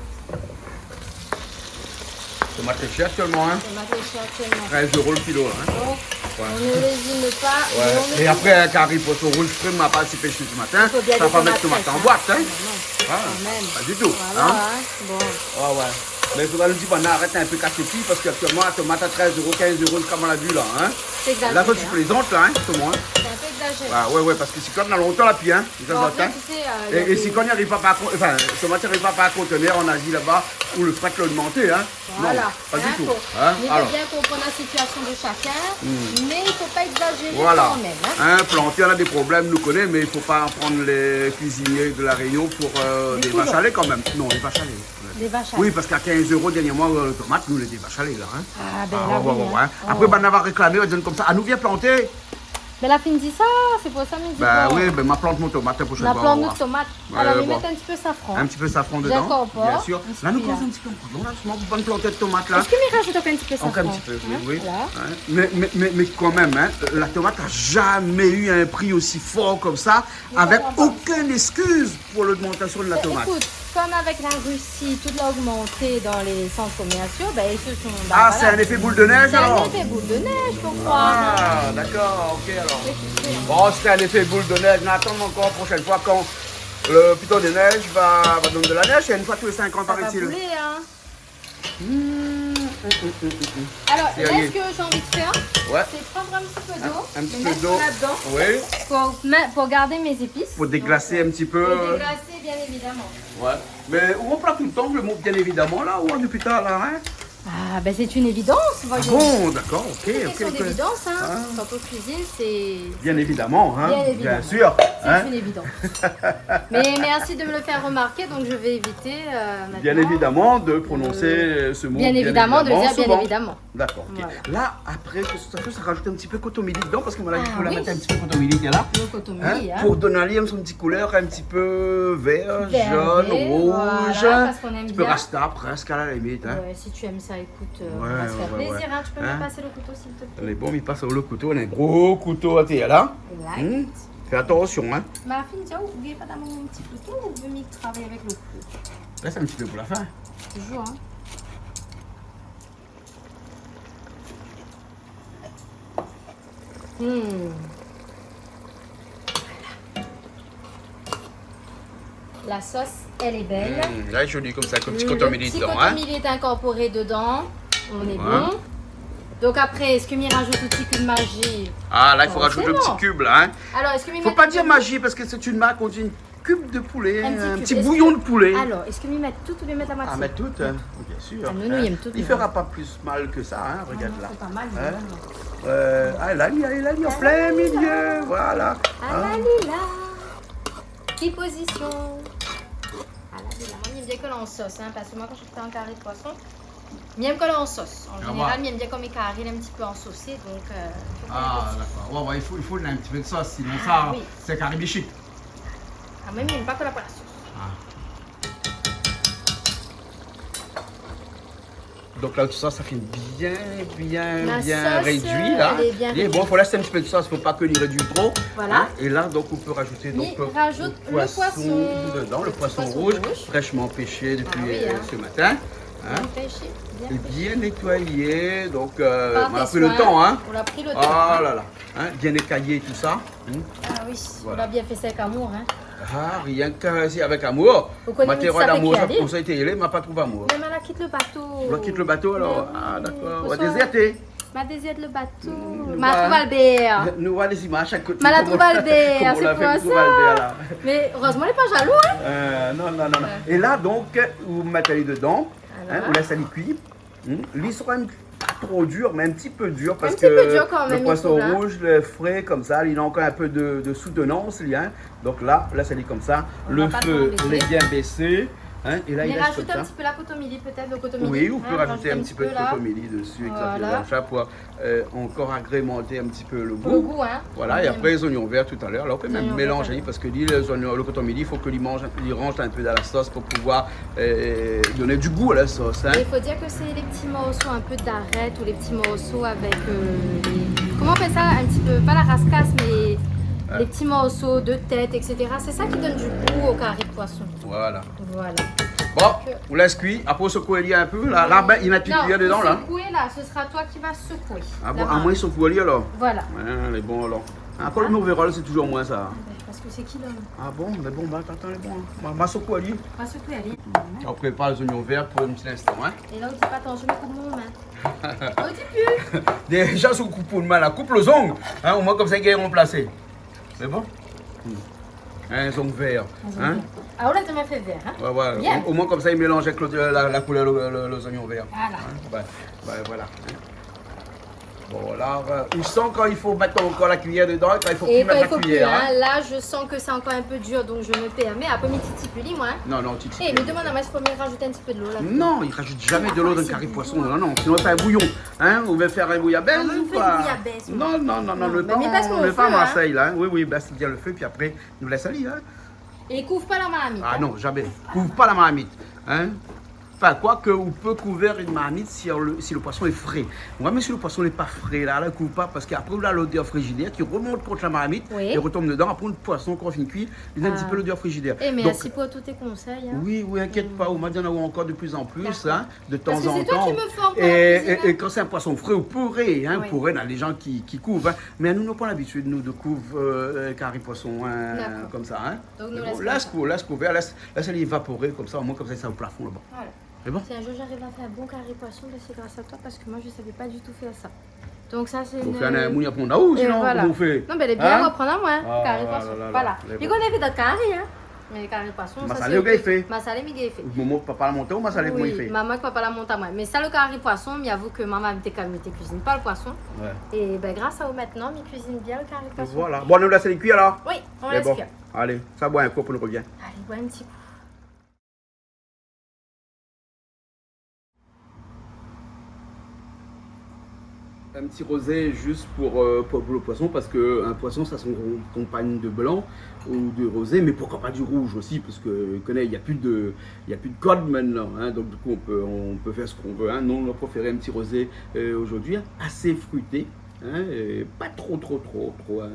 S1: Tomate séchée actuellement, hein?
S2: Tomates séchées actuellement.
S1: 13 € le kilo, hein?
S2: Donc,
S1: Ouais.
S2: on ne lésine pas. mais
S1: Ouais.
S2: on
S1: Et
S2: met-
S1: après, un carré poisson rouge frais, m'a pas assez pêché ce matin.
S2: Il faut bien
S1: Ça va
S2: des
S1: pas mettre
S2: tomates
S1: tomate en
S2: fraîches,
S1: boîte, hein?
S2: Non,
S1: Ah,
S2: quand même.
S1: pas du tout,
S2: Voilà,
S1: hein?
S2: hein. Bon.
S1: Ah ouais. Mais il faudra nous dire, bon, arrête un peu casser pied parce qu'actuellement, la tomate à 13 €, 15 €, comme on l'a vu là, hein?
S2: C'est exagéré.
S1: Là, toi, tu
S2: hein.
S1: plaisantes, là, hein, tout le monde.
S2: C'est un peu exagéré.
S1: Ah, ouais, parce que si comme dans longtemps, la pire, hein?
S2: Bon, après, tu sais, il y a
S1: Et
S2: des-
S1: si quand il n'y arrive pas à enfin, tomate n'arrive pas à contenir en Asie là-bas, où le fret l'augmenter, hein?
S2: Voilà.
S1: Non, pas du tout.
S2: Faut-
S1: Hein?
S2: Il faut
S1: Alors,
S2: bien comprendre la situation de chacun, mais il ne faut pas pas exagérer
S1: Voilà.
S2: quand même. Hein.
S1: Planter, on a des problèmes, nous connaît, mais il ne faut pas prendre les cuisiniers de la Réunion pour des
S2: coulons.
S1: vaches à lait quand même. Non, les vaches à lait.
S2: Des vaches à
S1: Oui, parce qu'à 15 € dernièrement, le tomate, nous, les des vaches à lait là. Hein.
S2: Ah, ben
S1: Ah,
S2: là,
S1: ouais,
S2: oui,
S1: ouais,
S2: hein.
S1: ouais. Après, on va réclamer, on dit comme ça, ah, nous viens planter.
S2: Mais la fille me dit ça, c'est pour ça qu'elle me dit
S1: Ben
S2: bon,
S1: oui, ben ma plante mon tomate la prochaine
S2: la
S1: fois.
S2: plante
S1: on
S2: de
S1: va voir.
S2: tomate.
S1: Ouais,
S2: Alors,
S1: ouais,
S2: ils
S1: bon.
S2: mettent un petit peu safran.
S1: Un petit peu safran dedans,
S2: J'incorpore.
S1: bien sûr.
S2: Un petit
S1: Là, nous
S2: peu,
S1: commençons
S2: là.
S1: un petit peu en pardon, là, justement, pour une plantée de tomates là.
S2: Est-ce que Mira rajoute un petit peu de
S1: Encore
S2: safran?
S1: un petit peu, oui,
S2: Hein,
S1: oui.
S2: voilà.
S1: Hein. Mais quand même, hein, la tomate n'a jamais eu un prix aussi fort comme ça, avec aucune excuse pour l'augmentation de la tomate.
S2: Écoute, comme avec la Russie, tout a augmenté dans les centres commerciaux, ben ils se sont... ben,
S1: Ah,
S2: voilà.
S1: c'est un effet boule de neige
S2: C'est un
S1: alors?
S2: effet boule de neige, faut croire.
S1: Ah, d'accord, ok alors. Bon, c'était un effet boule de neige, mais attendons encore la prochaine fois quand le piton de neige va donner de la neige, c'est une fois tous les 5 ans
S2: Ça va
S1: paraît-il.
S2: bouler, hein. Alors,
S1: C'est
S2: là,
S1: rien.
S2: ce que j'ai envie de faire,
S1: Ouais,
S2: c'est prendre un petit peu d'eau,
S1: un petit
S2: le
S1: peu
S2: mettre
S1: d'eau.
S2: là-dedans
S1: Oui,
S2: pour garder mes épices.
S1: pour déglacer un petit peu.
S2: Pour déglacer, bien évidemment.
S1: Ouais. Mais on prend tout le temps le mot bien évidemment là, ou en depuis tard là, hein?
S2: Ah, ben c'est une évidence, voyons.
S1: Bon, d'accord, ok,
S2: C'est une
S1: ok,
S2: question
S1: ok.
S2: d'évidence, hein.
S1: Ah.
S2: Quand on cuisine, c'est
S1: Bien évidemment, hein?
S2: Bien évidemment.
S1: sûr.
S2: c'est
S1: Hein?
S2: une évidence. Mais merci de me le faire remarquer, donc je vais éviter maintenant.
S1: Bien évidemment de prononcer ce mot.
S2: Bien évidemment, de le dire bien
S1: souvent.
S2: évidemment.
S1: D'accord, ok.
S2: Voilà.
S1: Là, après, ça rajoute un petit peu cotomili dedans parce que voilà, il
S2: Ah
S1: faut la
S2: oui.
S1: mettre un petit peu cotomili qui est là.
S2: Le cotomili, hein.
S1: Pour donner un lien, son petit couleur un petit peu vert,
S2: Vert,
S1: jaune, rouge.
S2: voilà, parce qu'on aime
S1: un petit peu
S2: bien.
S1: rasta presque à la limite. Hein.
S2: Ouais, si tu aimes ça, écoute, on
S1: Ouais,
S2: va se faire
S1: ouais,
S2: plaisir.
S1: ouais.
S2: Hein. Tu peux
S1: Hein?
S2: me passer le couteau, s'il te plaît.
S1: Les bons, il passe sur le couteau, on a un gros couteau à terre là.
S2: Like.
S1: Fais attention, hein.
S2: Ma fille me dit, oh, n'oubliez pas d'avoir mon petit couteau, ou vous voulez travailler avec le couteau.
S1: Laisse un petit peu pour la fin.
S2: Toujours, hein. La sauce, elle est belle.
S1: Là, joli comme ça, avec un petit
S2: Le
S1: cotomili
S2: petit
S1: dedans. Hein.
S2: cotomili est incorporé dedans. On est
S1: Ouais.
S2: bon. Donc après, est-ce que m'y rajoute un petit coup de magie?
S1: Ah, là, il faut
S2: Oh,
S1: rajouter
S2: c'est
S1: le petit
S2: bon.
S1: cube là. Hein.
S2: Alors, est-ce que m'y
S1: Faut
S2: mettre
S1: pas
S2: un
S1: dire
S2: peu-
S1: magie parce que c'est une marque, on dit une cube de poulet,
S2: Un petit
S1: un
S2: cube.
S1: petit
S2: Est-ce
S1: bouillon
S2: que-
S1: de poulet.
S2: Alors, est-ce que m'y mettre tout ou bien mettre la moitié?
S1: Ah, mais tout, hein. Bien sûr.
S2: Ah, nous, nous, il aime tout,
S1: Il
S2: nous.
S1: fera pas plus mal que ça, hein. Regarde
S2: Ah,
S1: là.
S2: c'est pas mal,
S1: Hein?
S2: non.
S1: Ah, elle a mis en plein milieu, voilà.
S2: Ah la
S1: Hein.
S2: lila. Qui position? Ah la lila. Moi, j'aime bien coller en sauce, hein, parce que moi, quand je fais un carré de poisson, j'aime coller en sauce. En
S1: Ah,
S2: général,
S1: ouais.
S2: j'aime bien comme mes carrés, un petit peu en saucé, donc...
S1: Ah, d'accord. Ouais, il faut un petit peu de sauce, sinon
S2: Ah,
S1: ça,
S2: oui.
S1: c'est caribichique.
S2: Ah, même, il n'aime pas coller pour la sauce.
S1: Donc là, tout ça, ça fait bien
S2: La sauce,
S1: réduit là.
S2: elle est bien
S1: Et bon, il faut laisser un petit peu de sauce, il ne faut pas que l'y réduit trop.
S2: Voilà.
S1: Hein. Et là, donc, on peut rajouter donc,
S2: Mais rajoute le poisson.
S1: dedans, le poisson
S2: poisson
S1: rouge,
S2: rouge.
S1: fraîchement pêché depuis
S2: Ah oui, hein.
S1: ce matin. Hein.
S2: Bien pêché, bien
S1: Et
S2: pêché.
S1: bien nettoyé, donc
S2: Par
S1: on a
S2: tes
S1: pris le
S2: soins.
S1: temps, hein.
S2: On a pris le temps.
S1: Ah là là, hein, bien écaillé tout ça.
S2: Ah oui,
S1: Voilà.
S2: on a bien fait ça avec amour. Hein.
S1: Ah, rien que si avec amour.
S2: Vous connaissez
S1: Ma terre
S2: ça
S1: d'amour,
S2: avec
S1: ça
S2: qui
S1: pour ça été élé, m'a pas trouvé amour.
S2: Même elle quitte le bateau.
S1: On quitte le bateau alors.
S2: Mais
S1: Ah
S2: oui,
S1: d'accord, on
S2: faut
S1: va
S2: ça.
S1: déserter.
S2: Ma déserte le bateau.
S1: Nous
S2: Ma
S1: va-
S2: trouve Albert.
S1: Nous voit les images à chaque côté.
S2: Ma la
S1: comme
S2: trouve
S1: on-
S2: Albert,
S1: comme on
S2: c'est
S1: l'a fait
S2: pour
S1: pour
S2: ça.
S1: Albert, là.
S2: Mais heureusement, elle n'est pas jaloux. Hein.
S1: Non, non, non, non. Et là donc, vous mettez les dedans,
S2: Alors.
S1: vous laissez les cuire. Lui sera pas trop dur, mais un petit peu dur parce
S2: petit peu
S1: que
S2: dur quand même,
S1: le
S2: il
S1: poisson
S2: trouve, hein.
S1: rouge, le frais comme ça, il a encore un peu de soutenance, lui, hein. Donc là, ça dit comme ça.
S2: On
S1: Le
S2: va pas
S1: feu,
S2: trop
S1: il est
S2: baisser.
S1: bien baissé. Hein, et là,
S2: Mais
S1: il reste
S2: rajoute
S1: comme
S2: un
S1: ça.
S2: petit peu la cotomili, peut-être, le cotomili.
S1: Oui, vous
S2: Hein,
S1: pouvez rajouter un petit peu de
S2: là.
S1: cotomili dessus,
S2: Voilà.
S1: exactement, ça, pour encore agrémenter un petit peu le
S2: Pour le
S1: goût.
S2: goût, hein.
S1: Voilà, et après les oignons verts tout à l'heure. Là, on peut
S2: Les
S1: même
S2: oignons
S1: mélanger
S2: verts.
S1: parce que lui, le cotomili, il faut qu'il range un peu dans la sauce pour pouvoir donner du goût à la sauce. Hein.
S2: Et il faut dire que c'est les petits morceaux un peu d'arête ou les petits morceaux avec les... Comment on fait ça? Un petit peu, pas la rascasse, mais les petits morceaux de tête, etc. C'est ça qui donne du goût au carré de poisson.
S1: Voilà.
S2: Voilà.
S1: Bon, on laisse cuire. Après, on secoue un peu. Là, ben, il y a une petite cuillère dedans, là.
S2: secouer là, ce sera toi qui vas secouer.
S1: Ah bon,
S2: La
S1: à
S2: main.
S1: moins, ils sont coulis alors.
S2: Voilà.
S1: Ouais, les bons alors. Encore le mauvais c'est toujours moins ça.
S2: Parce que c'est qui là?
S1: Ah bon, mais bon, bah, attends, les bons. Ma secoue à lui.
S2: On va secouer, allez.
S1: On prépare les oignons verts pour un petit instant. Hein.
S2: Et là, on dit pas attends, je me coupe mon main. On dit plus.
S1: Déjà, si on coupe pour le mal, coupe les ongles. Hein, au moins, comme ça, ils sont remplacés. C'est bon? Hein, les ongles verts. Hein?
S2: Ah, on l'a déjà fait vert. Hein?
S1: Ouais, ouais.
S2: Bien.
S1: Au moins, comme ça, ils mélangent avec la couleur, les oignons verts.
S2: Voilà.
S1: Hein? Ouais, voilà. Hein.
S3: Bon, là, il sent quand il faut mettre encore la cuillère dedans et quand il faut
S2: Et
S3: plus
S2: quand il
S3: mettre
S2: faut
S3: la
S2: plus,
S3: cuillère.
S2: hein,
S3: Hein.
S2: là je sens que c'est encore un peu dur, donc je me permets. Après mes petits puli, moi. Hein.
S3: Non, non, Titi.
S2: Et me demande à moi si faut me rajouter un petit peu de l'eau là.
S3: Non, il rajoute jamais de l'eau dans le carré poisson. Non, non, sinon on fait un bouillon. Hein, on va faire un bouillabaisse
S2: Ah, on
S3: ou
S2: fait
S3: pas?
S2: du bouillabaisse, oui.
S3: Non, non, non, non, le
S2: Mais
S3: temps,
S2: baisse mon
S3: on le fait à
S2: feu, hein.
S3: Marseille, là. Hein. Oui, oui, baisse bien le feu, puis après, nous laisse aller. Hein.
S2: Et couvre pas la marmite.
S3: Ah
S2: hein.
S3: non, jamais. Couvre pas la marmite. Hein. Enfin, quoi que, on peut couvrir une marmite si le poisson est frais. Moi, mais si le poisson n'est pas frais, là, ne couvre pas, parce qu'après, on a l'odeur frigidaire qui remonte contre la marmite
S2: Oui.
S3: et retombe dedans. Après, le poisson, quand on finit cuit, il a un
S2: Ah.
S3: petit peu l'odeur frigidaire.
S2: Eh, mais
S3: Donc,
S2: c'est pour tous tes conseils. Hein.
S3: oui, oui, inquiète pas, on m'a dit en avoir encore de plus en plus,
S2: D'accord.
S3: hein, de temps
S2: Parce que
S3: en
S2: c'est toi
S3: temps.
S2: qui me forme pour la cuisine, hein.
S3: Et quand c'est un poisson frais, on pourrait, hein,
S2: Oui.
S3: pourrait, là, les gens qui couvrent. Hein. Mais nous n'avons pas l'habitude, nous, de couvrir carré poisson hein,
S2: D'accord.
S3: comme ça. Hein.
S2: Donc, nous
S3: Mais
S2: laisse
S3: bon,
S2: comme
S3: laisse couvert, laisse évaporer comme ça, au moins comme ça, ça au plafond là-bas.
S2: Voilà.
S3: C'est bon?
S2: Si un jour j'arrive à faire un bon carré poisson, ben, c'est grâce à toi parce que moi je savais pas du tout faire ça. Donc ça c'est
S3: On
S2: une...
S3: fait un mounia pour ou
S2: Et
S3: sinon,
S2: voilà.
S3: comment on fait?
S2: Non mais elle est bien
S3: Hein?
S2: reprendre à moi, hein,
S3: Ah,
S2: carré
S3: là,
S2: poisson.
S3: là, là,
S2: Voilà.
S3: là.
S2: Et qu'on a fait d'autres carrés, hein. Mais carré poisson,
S3: Ma
S2: ça
S3: salé au gars, il
S2: ok.
S3: fait.
S2: Ma salé, mais il fait.
S3: Momo, papa la monté ou ma salé, comment il
S2: Oui,
S3: fait?
S2: maman que papa la monte à moi. Mais ça le carré poisson, mais avoue que maman me cuisine pas le poisson.
S3: Ouais.
S2: Et ben grâce à vous maintenant, me cuisine bien le carré poisson.
S3: Voilà. Bon, nous laissons les cuits alors?
S2: Oui, on
S3: Mais
S2: laisse
S3: bon,
S2: cuire.
S3: allez, ça boit un coup pour nous revient.
S2: Allez, bois un petit coup.
S1: Un petit rosé juste pour le poisson, parce qu'un poisson ça s'accompagne de blanc ou de rosé, mais pourquoi pas du rouge aussi, parce que connais, il n'y a plus de code maintenant, hein, donc du coup on peut faire ce qu'on veut. Hein. Nous on a préféré un petit rosé aujourd'hui, hein, assez fruité. Hein, et pas trop. Hein,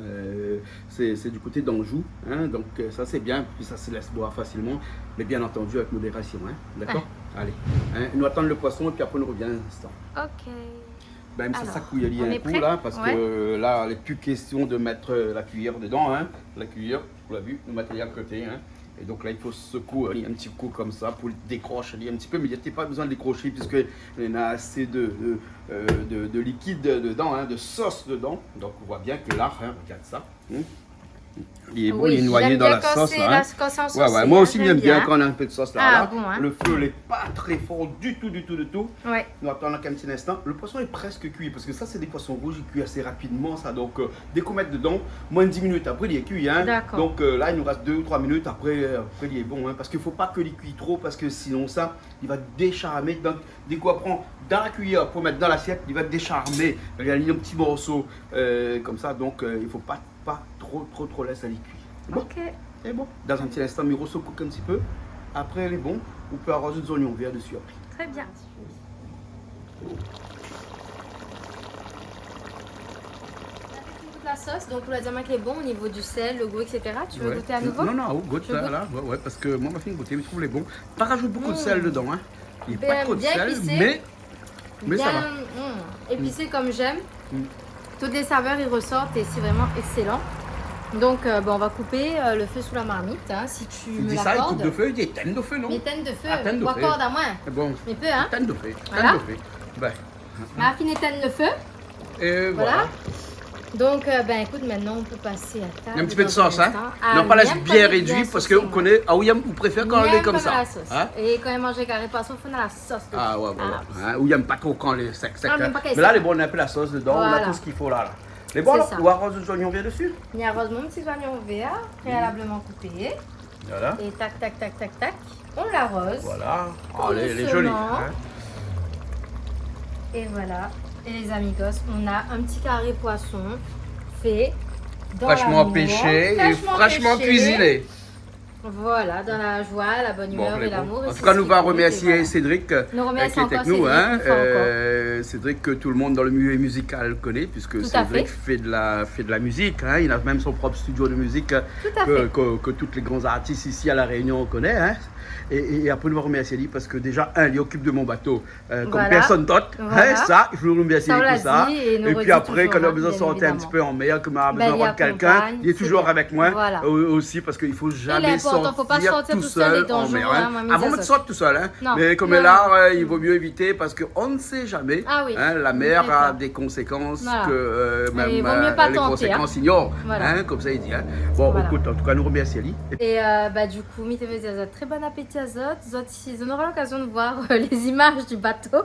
S1: c'est du côté d'Anjou, hein, donc ça c'est bien, puis ça se laisse boire facilement, mais bien entendu avec modération. Hein, d'accord. Allez, hein, nous attendons le poisson et puis après on revient un instant.
S2: Ok.
S1: Même
S2: Alors,
S1: ça couille
S2: on
S1: un
S2: est
S1: coup
S2: prêt?
S1: là, parce
S2: Ouais.
S1: que là, il n'est plus question de mettre la cuillère dedans. Hein. La cuillère, vous l'avez vu, nous mettons à côté. Hein. Et donc là, il faut secouer un petit coup comme ça pour le décrocher un petit peu, mais il n'y a pas besoin de décrocher puisqu'il y en a assez de liquide dedans, hein, de sauce dedans. Donc on voit bien que là, hein, regarde ça. Hein. Il est bon,
S2: Oui,
S1: il est noyé
S2: j'aime
S1: dans
S2: bien
S1: la
S2: quand
S1: sauce.
S2: c'est
S1: Là,
S2: la-
S1: hein.
S2: quand c'est en
S1: Ouais,
S2: sauce,
S1: ouais, moi aussi
S2: j'aime
S1: j'aime bien
S2: bien.
S1: quand on a un peu de sauce là.
S2: Ah,
S1: là.
S2: bon, hein.
S1: Le feu n'est pas très fort du tout.
S2: Ouais.
S1: Nous attendons qu'un petit instant. Le poisson est presque cuit parce que ça c'est des poissons rouges, ils cuisent assez rapidement ça. Donc dès qu'on met dedans, moins de 10 minutes après il est cuit. Hein.
S2: D'accord.
S1: Donc là il nous reste 2 ou 3 minutes après il est bon. Hein, parce qu'il ne faut pas que il cuit trop parce que sinon ça il va décharmer. Donc dès qu'on prend dans la cuillère pour mettre dans l'assiette, il va décharmer. Il y a un petit morceau comme ça. Donc il ne faut pas trop laisser aller cuire. Bon.
S2: Ok.
S1: Et bon, dans un petit instant, Miro se coupe un petit peu. Après, elle est bon. On peut arroser des oignons verts dessus après.
S2: Très bien. Toute la sauce, donc on l'a dit qu'elle est bon au niveau du sel, le goût, etc. Tu veux
S1: Ouais.
S2: goûter à nouveau?
S1: Non, goûte
S2: Tu
S1: ça
S2: goûtes?
S1: là. Ouais, parce que moi, ma fille goûter, mais je trouve les bons. Pas rajoute beaucoup de sel dedans. Hein. Il n'y a
S2: Bien-
S1: pas trop de
S2: bien
S1: sel,
S2: épicé.
S1: mais ça va.
S2: Épicé comme j'aime.
S1: Mm.
S2: Toutes les saveurs y ressortent et c'est vraiment excellent. Donc bon, on va couper le feu sous la marmite, hein, si tu
S1: Il
S2: me
S1: dit ça, il coupe
S2: l'accordes.
S1: de feu, il dit tenne de feu, non?
S2: Mais tenne de feu,
S1: Ah, tenne de
S2: ou
S1: feu.
S2: accorde à moi.
S1: Bon,
S2: Mais peu, hein.
S1: tenne de feu.
S2: Voilà.
S1: Tenne de feu. Ben,
S2: Ma fine éteindre le feu.
S1: et
S2: Voilà.
S1: voilà.
S2: Donc, ben écoute, maintenant on peut passer à table.
S1: Il y a un petit peu de
S2: dans
S1: sauce, hein.
S2: instant. Ah,
S1: Non, pas la
S2: miam,
S1: bien
S2: pas
S1: réduite parce
S2: saucé,
S1: qu'on
S2: moi.
S1: connaît. Ah oui, on préfère quand elle est
S2: Miam
S1: comme
S2: dans
S1: ça.
S2: la sauce.
S1: Hein?
S2: Et quand elle mange carré poisson, il faut dans la sauce.
S1: Ah ouais.
S2: Ah,
S1: Hein, ou il n'aime pas trop quand les sec.
S2: Ah, même
S1: hein.
S2: pas qu'elle
S1: Mais là,
S2: sec.
S1: les bons, on a un peu la sauce dedans, on a
S2: Voilà.
S1: tout ce qu'il faut là. Les bons, alors,
S2: ça.
S1: ou arrose des oignons verts dessus.
S2: Il y a arrose mon petit oignon vert, préalablement coupé.
S1: Voilà.
S2: Et tac. On l'arrose.
S1: Voilà.
S2: Tout
S1: Ah, elle est
S2: doucement.
S1: jolie. Hein.
S2: Et voilà. Et les amigos, on a un petit carré poisson fait dans
S3: Fraîchement
S2: l'amour,
S3: pêché et fraîchement
S2: pêché.
S3: cuisiné.
S2: Voilà, dans la joie, la bonne humeur
S3: Bon, mais
S2: et
S3: bon.
S2: l'amour. et
S3: En
S2: c'est
S3: tout cas,
S2: ce
S3: nous
S2: qui
S3: va
S2: compte, et
S3: remercier
S2: voilà.
S3: Cédric
S2: Nous
S3: qui
S2: remercions
S3: est avec
S2: encore
S3: nous.
S2: Cédric,
S3: Hein.
S2: une fois encore.
S3: Cédric que tout le monde dans le milieu musical connaît puisque
S2: Tout à
S3: Cédric fait de la musique. Hein. Il a même son propre studio de musique
S2: Tout à fait.
S3: que tous les grands artistes ici à La Réunion connaissent. Hein. Et après, nous va remercier lui parce que déjà, il occupe de mon bateau comme
S2: Voilà.
S3: personne d'autre.
S2: Voilà.
S3: Hein, ça, il faut nous remercier
S2: Ça, on
S3: pour
S2: l'a
S3: ça.
S2: dit et nous
S3: puis
S2: redit
S3: après, quand on a
S2: toujours,
S3: besoin de
S2: hein,
S3: sortir
S2: bien
S3: un petit peu en mer, comme on a besoin
S2: Ben,
S3: de
S2: il
S3: quelqu'un,
S2: accompagne,
S3: il est
S2: c'est
S3: toujours
S2: bien.
S3: avec moi
S2: Voilà.
S3: aussi parce qu'il faut jamais
S2: important, faut pas sortir
S3: tout
S2: tout seul,
S3: seul
S2: les
S3: en
S2: dangereux,
S3: mer.
S2: hein,
S3: Hein.
S2: mamie
S3: Avant de
S2: Zazotte.
S3: sortir tout seul. Hein.
S2: Non.
S3: Mais comme
S2: Non,
S3: là,
S2: non.
S3: il vaut mieux éviter parce qu'on ne sait jamais.
S2: Ah oui.
S3: Hein, la mer
S2: D'accord.
S3: a des conséquences
S2: Voilà.
S3: que même
S2: il vaut mieux pas
S3: les
S2: tenter,
S3: conséquences ignorent.
S2: Voilà.
S3: Hein, comme ça, il dit. Hein. Bon,
S2: Voilà.
S3: écoute, en tout cas, nous remercions Ali.
S2: Et du coup, très bon appétit à Zot. Zot, on aura l'occasion de voir les images du bateau.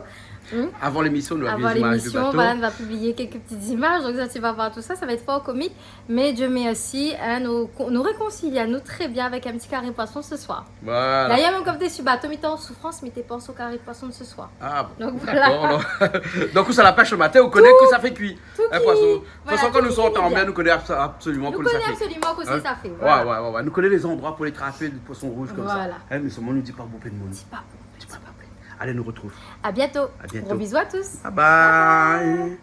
S4: Avant l'émission, nous avons
S2: Avant
S4: des images de
S2: l'émission,
S4: bateau.
S2: Van va publier quelques petites images, donc ça, tu vas voir tout ça, ça va être fort comique. Mais Dieu merci, hein, nous réconcilions nous très bien avec un petit carré poisson ce soir.
S4: Voilà.
S2: D'ailleurs, même comme tu es sur bateau, mais tu es en souffrance, mais tu penses au carré poisson de ce soir.
S4: Ah bon,
S2: Donc,
S4: d'accord. Donc, ça la pêche le matin, on connaît que ça fait cuit.
S2: Tout
S4: Un
S2: cuit.
S4: poisson. De toute
S2: Voilà,
S4: façon, quand
S2: tout
S4: nous
S2: cuit,
S4: sortons en
S2: bien.
S4: mer, nous connaissons absolument
S2: Nous
S4: que ça
S2: connaissons
S4: fait.
S2: absolument que
S4: Hein?
S2: ça fait.
S4: Ouais. Nous connaissons les endroits pour les attraper du poisson rouge comme
S2: Voilà.
S4: ça. Hein, mais seulement nous dit pas beaucoup de monde.
S2: Dis pas.
S4: Allez, nous retrouve.
S2: À bientôt.
S4: À bientôt.
S2: Gros bisous à tous.
S4: Bye bye.